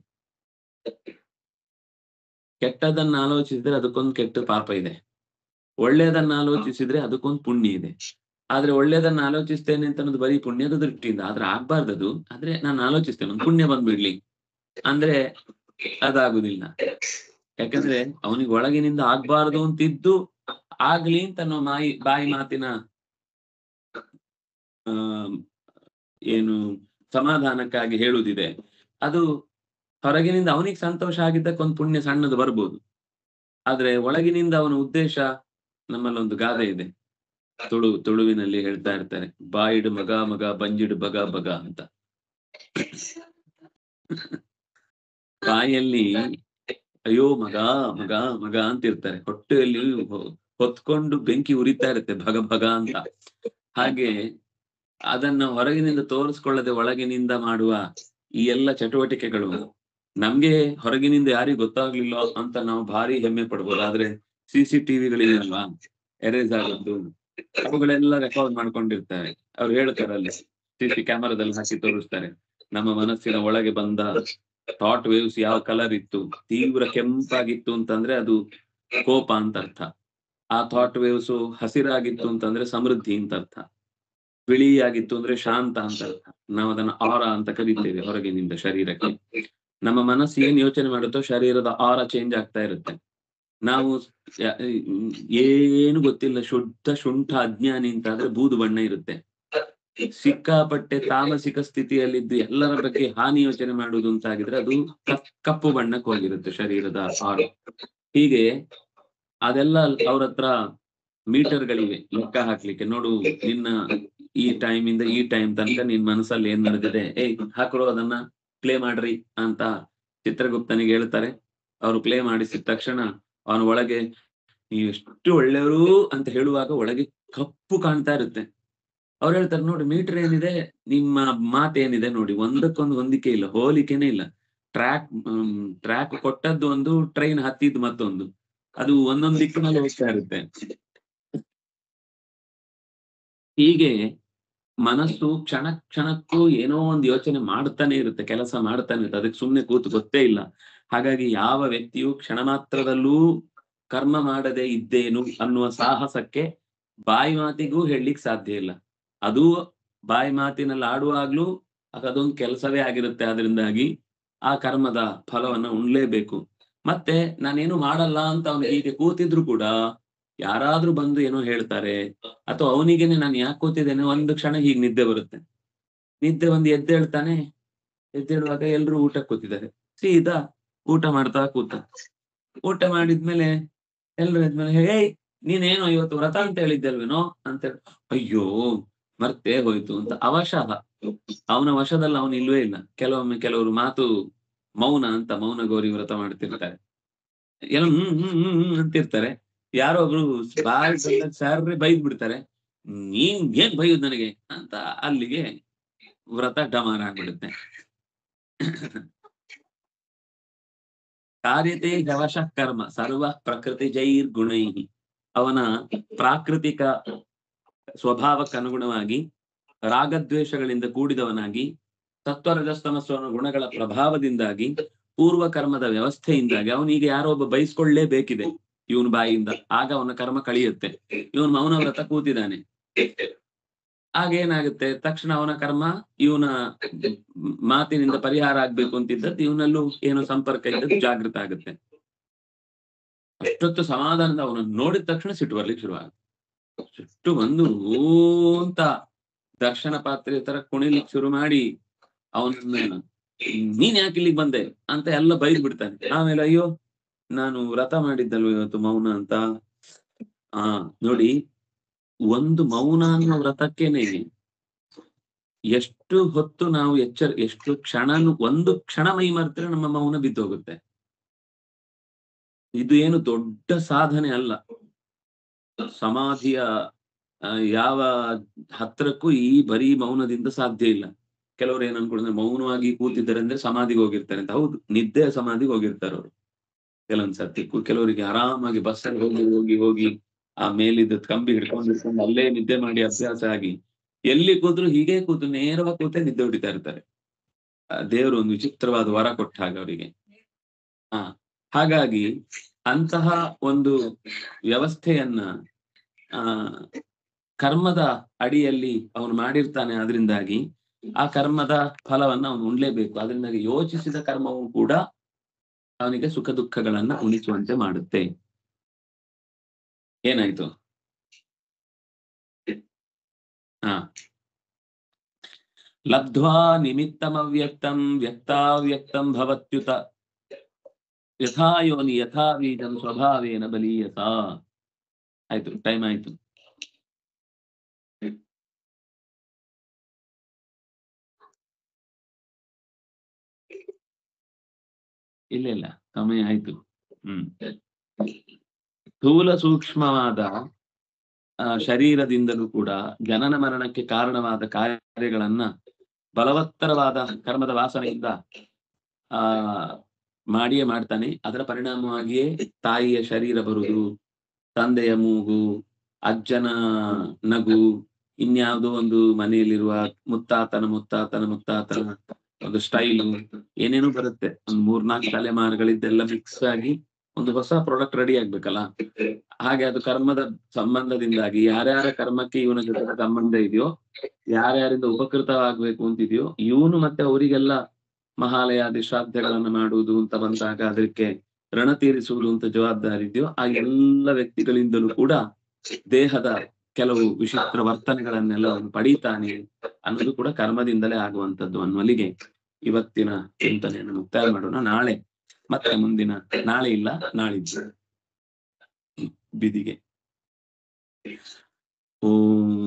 ಕೆಟ್ಟದನ್ನ ಆಲೋಚಿಸಿದ್ರೆ ಅದಕ್ಕೊಂದು ಕೆಟ್ಟ ಪಾಪ ಇದೆ, ಒಳ್ಳೇದನ್ನ ಆಲೋಚಿಸಿದ್ರೆ ಅದಕ್ಕೊಂದು ಪುಣ್ಯ ಇದೆ. ಆದ್ರೆ ಒಳ್ಳೇದನ್ನ ಆಲೋಚಿಸ್ತೇನೆ ಅಂತ ಅನ್ನೋದು ಬರೀ ಪುಣ್ಯದ ದೃಷ್ಟಿಯಿಂದ ಆದ್ರೆ ಆಗ್ಬಾರ್ದದು. ಆದ್ರೆ ನಾನು ಆಲೋಚಿಸ್ತೇನೆ, ಒಂದು ಪುಣ್ಯ ಬಂದ್ಬಿಡ್ಲಿ ಅಂದ್ರೆ ಅದಾಗುದಿಲ್ಲ. ಯಾಕಂದ್ರೆ ಅವನಿಗೆ ಒಳಗಿನಿಂದ ಆಗ್ಬಾರ್ದು ಅಂತಿದ್ದು ಆಗ್ಲಿ ಅಂತ ಅನ್ನೋ ಬಾಯಿ ಮಾತಿನ ಏನು ಸಮಾಧಾನಕ್ಕಾಗಿ ಹೇಳುವುದಿದೆ, ಅದು ಹೊರಗಿನಿಂದ ಅವನಿಗೆ ಸಂತೋಷ ಆಗಿದ್ದಕ್ಕೊಂದು ಪುಣ್ಯ ಸಣ್ಣದು ಬರ್ಬೋದು. ಆದ್ರೆ ಒಳಗಿನಿಂದ ಅವನ ಉದ್ದೇಶ, ನಮ್ಮಲ್ಲೊಂದು ಗಾದೆ ಇದೆ, ತುಳುವಿನಲ್ಲಿ ಹೇಳ್ತಾ ಇರ್ತಾರೆ, ಬಾಯಿಡು ಮಗ ಮಗ ಬಂಜಿಡು ಬಗ ಬಗ ಅಂತ. ಬಾಯಲ್ಲಿ ಅಯ್ಯೋ ಮಗ ಮಗ ಮಗ ಅಂತಿರ್ತಾರೆ, ಹೊಟ್ಟೆಯಲ್ಲಿ ಹೊತ್ಕೊಂಡು ಬೆಂಕಿ ಉರಿತಾ ಇರುತ್ತೆ ಭಗ ಭಗ ಅಂತ. ಹಾಗೆ ಅದನ್ನ ಹೊರಗಿನಿಂದ ತೋರಿಸ್ಕೊಳ್ಳದೆ ಒಳಗಿನಿಂದ ಮಾಡುವ ಈ ಎಲ್ಲ ಚಟುವಟಿಕೆಗಳು ನಮ್ಗೆ ಹೊರಗಿನಿಂದ ಯಾರಿಗೂ ಗೊತ್ತಾಗ್ಲಿಲ್ಲ ಅಂತ ನಾವು ಭಾರಿ ಹೆಮ್ಮೆ ಪಡ್ಬೋದು. ಆದ್ರೆ CCTVಗಳಿದೆಯಲ್ವಾ, ಎರೇಸ್ ಆಗೋದು, ಅವುಗಳೆಲ್ಲ ರೆಕಾರ್ಡ್ ಮಾಡ್ಕೊಂಡಿರ್ತಾರೆ. ಅವ್ರು ಹೇಳ್ತಾರೆ, ಅಲ್ಲಿ CC ಕ್ಯಾಮರಾದಲ್ಲಿ ಹಾಕಿ ತೋರಿಸ್ತಾರೆ, ನಮ್ಮ ಮನಸ್ಸಿನ ಒಳಗೆ ಬಂದ ಥಾಟ್ ವೇವ್ಸ್ ಯಾವ ಕಲರ್ ಇತ್ತು. ತೀವ್ರ ಕೆಂಪಾಗಿತ್ತು ಅಂತಂದ್ರೆ ಅದು ಕೋಪ ಅಂತ ಅರ್ಥ. ಆ ಥಾಟ್ ವೇವ್ಸ್ ಹಸಿರಾಗಿತ್ತು ಅಂತಂದ್ರೆ ಸಮೃದ್ಧಿ ಅಂತ ಅರ್ಥ. ಬಿಳಿಯಾಗಿತ್ತು ಅಂದ್ರೆ ಶಾಂತ ಅಂತ ಅರ್ಥ. ನಾವು ಅದನ್ನ ಆರ ಅಂತ ಕರೀತೇವೆ ಹೊರಗಿನಿಂದ ಶರೀರಕ್ಕೆ. ನಮ್ಮ ಮನಸ್ಸು ಏನ್ ಯೋಚನೆ ಮಾಡುತ್ತೋ ಶರೀರದ ಆರ ಚೇಂಜ್ ಆಗ್ತಾ ಇರುತ್ತೆ. ನಾವು ಏನು ಗೊತ್ತಿಲ್ಲ, ಶುದ್ಧ ಶುಂಠ ಅಜ್ಞಾನಿ ಅಂತ ಆದ್ರೆ ಬೂದು ಬಣ್ಣ ಇರುತ್ತೆ. ಸಿಕ್ಕಾಪಟ್ಟೆ ತಾಮಸಿಕ ಸ್ಥಿತಿಯಲ್ಲಿದ್ದು ಎಲ್ಲರ ಬಗ್ಗೆ ಹಾನಿ ಯೋಚನೆ ಮಾಡುವುದು ಅಂತಾಗಿದ್ರೆ ಅದು ಕಪ್ಪು ಬಣ್ಣಕ್ಕೆ ಹೋಗಿರುತ್ತೆ ಶರೀರದ ಆರ. ಹೀಗೆ ಅದೆಲ್ಲ ಅವ್ರ ಹತ್ರ ಮೀಟರ್ಗಳಿವೆ ಲೆಕ್ಕ ಹಾಕ್ಲಿಕ್ಕೆ. ನೋಡು, ನಿನ್ನ ಈ ಟೈಮ್ ಇಂದ ಈ ಟೈಮ್ ತನಕ ನಿನ್ ಮನಸ್ಸಲ್ಲಿ ಏನ್ ನಡೆದಿದೆ, ಹಾಕರು ಅದನ್ನ ಪ್ಲೇ ಮಾಡ್ರಿ ಅಂತ ಚಿತ್ರಗುಪ್ತನಿಗೆ ಹೇಳ್ತಾರೆ. ಅವ್ರು ಪ್ಲೇ ಮಾಡಿಸಿದ ತಕ್ಷಣ ಅವನ ಒಳಗೆ ನೀವು ಎಷ್ಟು ಒಳ್ಳೆಯವರು ಅಂತ ಹೇಳುವಾಗ ಒಳಗೆ ಕಪ್ಪು ಕಾಣ್ತಾ ಇರುತ್ತೆ. ಅವ್ರು ಹೇಳ್ತಾರೆ, ನೋಡಿ ಮೀಟರ್ ಏನಿದೆ, ನಿಮ್ಮ ಮಾತೇನಿದೆ ನೋಡಿ, ಒಂದಕ್ಕೊಂದು ಹೊಂದಿಕೆ ಇಲ್ಲ, ಹೋಲಿಕೆನೇ ಇಲ್ಲ. ಟ್ರ್ಯಾಕ್ ಕೊಟ್ಟದ್ದು ಒಂದು, ಟ್ರೈನ್ ಹತ್ತಿದ್ದು ಮತ್ತೊಂದು, ಅದು ಒಂದೊಂದು ದಿಕ್ಕಿನಲ್ಲಿ ಹೋಗ್ತಾ ಇರುತ್ತೆ. ಹೀಗೆ ಮನಸ್ಸು ಕ್ಷಣ ಕ್ಷಣಕ್ಕೂ ಏನೋ ಒಂದು ಯೋಚನೆ ಮಾಡ್ತಾನೆ ಇರುತ್ತೆ, ಕೆಲಸ ಮಾಡ್ತಾನೆ ಇರುತ್ತೆ, ಅದಕ್ಕೆ ಸುಮ್ನೆ ಕೂತು ಗೊತ್ತೇ ಇಲ್ಲ. ಹಾಗಾಗಿ ಯಾವ ವ್ಯಕ್ತಿಯು ಕ್ಷಣ ಮಾತ್ರದಲ್ಲೂ ಕರ್ಮ ಮಾಡದೆ ಇದ್ದೇನು ಅನ್ನುವ ಸಾಹಸಕ್ಕೆ ಬಾಯಿ ಮಾತಿಗೂ ಹೇಳಲಿಕ್ಕೆ ಸಾಧ್ಯ ಇಲ್ಲ. ಅದು ಬಾಯಿ ಮಾತಿನಲ್ಲಿ ಆಡುವಾಗ್ಲೂ ಅದೊಂದು ಕೆಲಸವೇ ಆಗಿರುತ್ತೆ. ಅದರಿಂದಾಗಿ ಆ ಕರ್ಮದ ಫಲವನ್ನ ಉಣ್ಲೇಬೇಕು. ಮತ್ತೆ ನಾನೇನು ಮಾಡಲ್ಲ ಅಂತ ಅವನು ಹೀಗೆ ಕೂತಿದ್ರು ಕೂಡ ಯಾರಾದ್ರೂ ಬಂದು ಏನೋ ಹೇಳ್ತಾರೆ, ಅಥವಾ ಅವನಿಗೇನೆ ನಾನು ಯಾಕೆ ಕೂತಿದ್ದೇನೆ, ಒಂದು ಕ್ಷಣ ಹೀಗೆ ನಿದ್ದೆ ಬರುತ್ತೆ. ನಿದ್ದೆ ಬಂದು ಎದ್ದೇಳ್ತಾನೆ, ಎದ್ದೇಳುವಾಗ ಎಲ್ರು ಊಟಕ್ಕೆ ಕೂತಿದ್ದಾರೆ, ಸೀದಾ ಊಟ ಮಾಡ್ತಾ ಕೂತ. ಊಟ ಮಾಡಿದ್ಮೇಲೆ ಎಲ್ರು ಎದ್ಮೇಲೆ, ಹೇಯ್ ನೀನೇನೋ ಇವತ್ತು ವ್ರತ ಅಂತ ಹೇಳಿದ್ದಲ್ವೇನೋ ಅಂತ ಹೇಳಿ, ಅಯ್ಯೋ ಮರ್ತೇ ಹೋಯ್ತು ಅಂತ. ಅವಶಃ ಅವನ ವಶದಲ್ಲಿ ಅವನು ಇಲ್ವೇ ಇಲ್ಲ. ಕೆಲವೊಮ್ಮೆ ಕೆಲವರು ಮಾತು ಮೌನ ಅಂತ, ಮೌನ ಗೌರಿ ವ್ರತ ಮಾಡ್ತಿರ್ತಾರೆ. ಏನೋ ಅಂತಿರ್ತಾರೆ. ಯಾರೋ ಒಬ್ರು ಬಾಯಿ ಸರ್ರಿ ಬೈದ್ ಬಿಡ್ತಾರೆ. ನೀನ್ ಏನ್ ಬೈಯುದ್ ನನಗೆ ಅಂತ ಅಲ್ಲಿಗೆ ವ್ರತ ಡಮಾರ ಆಗ್ಬಿಡುತ್ತೆ. ಕಾರ್ಯತೆ ಜವಶಃ ಕರ್ಮ ಸರ್ವ ಪ್ರಕೃತಿ ಜೈರ್ ಗುಣೈ. ಅವನ ಪ್ರಾಕೃತಿಕ ಸ್ವಭಾವಕ್ಕನುಗುಣವಾಗಿ ರಾಗದ್ವೇಷಗಳಿಂದ ಕೂಡಿದವನಾಗಿ ಸತ್ವರಜಸ್ತಮಸ್ವನ ಗುಣಗಳ ಪ್ರಭಾವದಿಂದಾಗಿ ಪೂರ್ವ ಕರ್ಮದ ವ್ಯವಸ್ಥೆಯಿಂದಾಗಿ ಅವನಿಗೆ ಯಾರೋ ಒಬ್ಬ ಬಯಸ್ಕೊಳ್ಳೇಬೇಕಿದೆ ಇವನ ಬಾಯಿಯಿಂದ. ಆಗ ಅವನ ಕರ್ಮ ಕಳಿಯುತ್ತೆ. ಇವನ್ ಮೌನ ವ್ರತ ಕೂತಿದ್ದಾನೆ. ಆಗೇನಾಗುತ್ತೆ, ತಕ್ಷಣ ಅವನ ಕರ್ಮ ಇವನ ಮಾತಿನಿಂದ ಪರಿಹಾರ ಆಗ್ಬೇಕು ಅಂತಿದ್ದದ್ದು ಇವನಲ್ಲೂ ಏನೋ ಸಂಪರ್ಕ ಇದ್ದದ್ದು ಜಾಗೃತ ಆಗುತ್ತೆ. ಅಷ್ಟೊತ್ತು ಸಮಾಧಾನದ ಅವನನ್ನು ನೋಡಿದ ತಕ್ಷಣ ಸಿಟ್ಟು ಬರ್ಲಿಕ್ಕೆ ಶುರುವಾಗುತ್ತೆ. ಸಿಟ್ಟು ಬಂದು ಅಂತ ದರ್ಶನ ಪಾತ್ರೆ ತರ ಕುಣಿಲಿಕ್ಕೆ ಶುರು ಮಾಡಿ ಅವನನ್ನ ನೀನ್ ಯಾಕೆ ಇಲ್ಲಿಗೆ ಬಂದೆ ಅಂತ ಎಲ್ಲ ಬೈದ್ ಬಿಡ್ತಾನೆ. ಆಮೇಲೆ ಅಯ್ಯೋ ನಾನು ವ್ರತ ಮಾಡಿದ್ದಲ್ವ ಇವತ್ತು ಮೌನ ಅಂತ. ನೋಡಿ, ಒಂದು ಮೌನ ಅನ್ನೋ ವ್ರತಕ್ಕೇನೆ ಎಷ್ಟು ಹೊತ್ತು ನಾವು ಎಷ್ಟು ಒಂದು ಕ್ಷಣ ಮೈ ಮರೆತರೆ ನಮ್ಮ ಮೌನ ಬಿದ್ದೋಗುತ್ತೆ. ಇದು ಏನು ದೊಡ್ಡ ಸಾಧನೆ ಅಲ್ಲ. ಸಮಾಧಿಯ ಯಾವ ಹತ್ರಕ್ಕೂ ಈ ಬರೀ ಮೌನದಿಂದ ಸಾಧ್ಯ ಇಲ್ಲ. ಕೆಲವರು ಏನ್ ಅನ್ಕೊಂಡ್ರೆ ಮೌನವಾಗಿ ಕೂತಿದ್ದಾರೆ ಅಂದ್ರೆ ಸಮಾಧಿಗೆ ಹೋಗಿರ್ತಾರೆ ಅಂತ. ಹೌದು, ನಿದ್ದೆ ಸಮಾಧಿಗೆ ಹೋಗಿರ್ತಾರೆ ಅವರು ಕೆಲವೊಂದ್ಸರ್ತಿ. ಕೆಲವರಿಗೆ ಆರಾಮಾಗಿ ಬಸ್ಸಲ್ಲಿ ಹೋಗಿ ಹೋಗಿ ಹೋಗಿ ಆ ಮೇಲಿದ್ದ ಕಂಬಿ ಹಿಡ್ಕೊಂಡು ಅಲ್ಲೇ ನಿದ್ದೆ ಮಾಡಿ ಅಭ್ಯಾಸ ಆಗಿ ಎಲ್ಲಿ ಕೂತ್ರು ಹೀಗೆ ಕೂತು ನೇರವಾಗಿ ಕೂತೆ ನಿದ್ದೆ ಹೊಡಿತಾ ಇರ್ತಾರೆ. ದೇವರು ಒಂದು ವಿಚಿತ್ರವಾದ ವರ ಕೊಟ್ಟ ಹಾಗೆ ಅವರಿಗೆ. ಹಾಗಾಗಿ ಅಂತಹ ಒಂದು ವ್ಯವಸ್ಥೆಯನ್ನ ಕರ್ಮದ ಅಡಿಯಲ್ಲಿ ಅವನು ಮಾಡಿರ್ತಾನೆ. ಅದರಿಂದಾಗಿ ಆ ಕರ್ಮದ ಫಲವನ್ನ ಅವನು ಉಣ್ಲೇಬೇಕು. ಅದರಿಂದಾಗಿ ಯೋಚಿಸಿದ ಕರ್ಮವು ಕೂಡ ಅವನಿಗೆ ಸುಖ ದುಃಖಗಳನ್ನ ಉಣಿಸುವಂತೆ ಮಾಡುತ್ತೆ. ಏನಾಯ್ತು? ಲಬ್ಧ್ವಾ ನಿಮಿತ್ತಮವ್ಯಕ್ತಂ ವ್ಯಕ್ತಾವ್ಯಕ್ತಂ ಭವತ್ಯುತ ಯಥಾ ಯೋನಿ ಯಥಾ ಬೀಜಂ ಸ್ವಭಾವೇನ ಬಲೀಯತ. ಆಯ್ತು, ಟೈಮ್ ಆಯ್ತು. ಇಲ್ಲ ಸಮಯ ಆಯ್ತು. ಸ್ಥೂಲ ಸೂಕ್ಷ್ಮವಾದ ಶರೀರದಿಂದಲೂ ಕೂಡ ಜನನ ಮರಣಕ್ಕೆ ಕಾರಣವಾದ ಕಾರ್ಯಗಳನ್ನ ಬಲವತ್ತರವಾದ ಕರ್ಮದ ವಾಸನೆಯಿಂದ ಮಾಡಿಯೇ ಮಾಡ್ತಾನೆ. ಅದರ ಪರಿಣಾಮವಾಗಿಯೇ ತಾಯಿಯ ಶರೀರ ಬರುವುದು, ತಂದೆಯ ಮೂಗು, ಅಜ್ಜನ ನಗು, ಇನ್ಯಾವುದೋ ಒಂದು ಮನೆಯಲ್ಲಿರುವ ಮುತ್ತಾತನ ಒಂದು ಸ್ಟೈಲು, ಏನೇನೋ ಬರುತ್ತೆ. ಒಂದು 3-4 ತಲೆಮಾರುಗಳಿದ್ದೆಲ್ಲ ಮಿಕ್ಸ್ ಆಗಿ ಒಂದು ಹೊಸ ಪ್ರಾಡಕ್ಟ್ ರೆಡಿ ಆಗ್ಬೇಕಲ್ಲ. ಹಾಗೆ ಅದು ಕರ್ಮದ ಸಂಬಂಧದಿಂದಾಗಿ ಯಾರ್ಯಾರ ಕರ್ಮಕ್ಕೆ ಇವನ ಜೊತೆ ಸಂಬಂಧ ಇದೆಯೋ, ಯಾರ್ಯಾರಿಂದ ಉಪಕೃತವಾಗ್ಬೇಕು ಅಂತಿದೆಯೋ ಇವನು ಮತ್ತೆ ಅವರಿಗೆಲ್ಲ ಮಹಾಲಯಾದಿ ಶ್ರಾದ್ದಗಳನ್ನ ಮಾಡುವುದು ಅಂತ ಬಂದಾಗ ಅದಕ್ಕೆ ಋಣ ತೀರಿಸುವುದು ಅಂತ ಜವಾಬ್ದಾರಿ ಇದೆಯೋ ಆ ಎಲ್ಲ ವ್ಯಕ್ತಿಗಳಿಂದಲೂ ಕೂಡ ದೇಹದ ಕೆಲವು ವಿಚಿತ್ರ ವರ್ತನೆಗಳನ್ನೆಲ್ಲ ಅವನು ಪಡೀತಾನೆ ಅನ್ನೋದು ಕೂಡ ಕರ್ಮದಿಂದಲೇ ಆಗುವಂತದ್ದು ಅನ್ನುವಲ್ಲಿಗೆ ಇವತ್ತಿನ ಚಿಂತನೆಯನ್ನು ಮುಕ್ತಾಯ ಮಾಡೋಣ. ನಾಳೆ ಮತ್ತೆ ಮುಂದಿನ, ನಾಳೆ ಇಲ್ಲ ನಾಳಿದ್ದು ಬಿದಿಗೆ. ಓಂ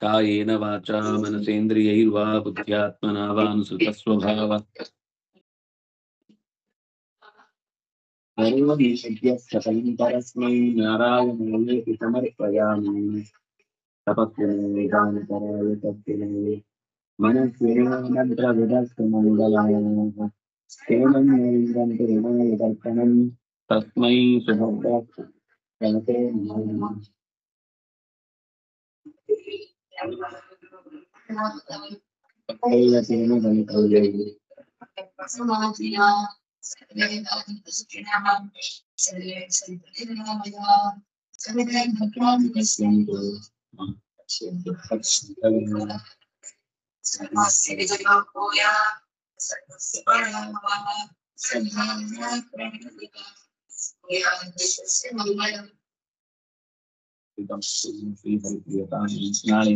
ಕಾಯೇನ ವಾಚಾ ಮನಸೇಂದ್ರಿಯೈರ್ವಾ ಬುದ್ಧ್ಯಾತ್ಮನಾ ವಾನುಸೃತ ಸ್ವಭಾವ ಪರಸ್ಮೈ ನಾರಾಯಣೇತಿ ಸಮರ್ಪಯಾಮಿ. ತಪಸ್ವಿನೇದಾನತರಾಯ ತಪ್ಪಿನೇ ಮನಸ್ಸಿನ ವಿದರ್ಶನಂದಲಾಯ ಋಣಾಯದರ್ಪಣಂ ತಸ್ಮೈ ಶುಭಗಣತೆ ನಮಃ. ನಾಳೆ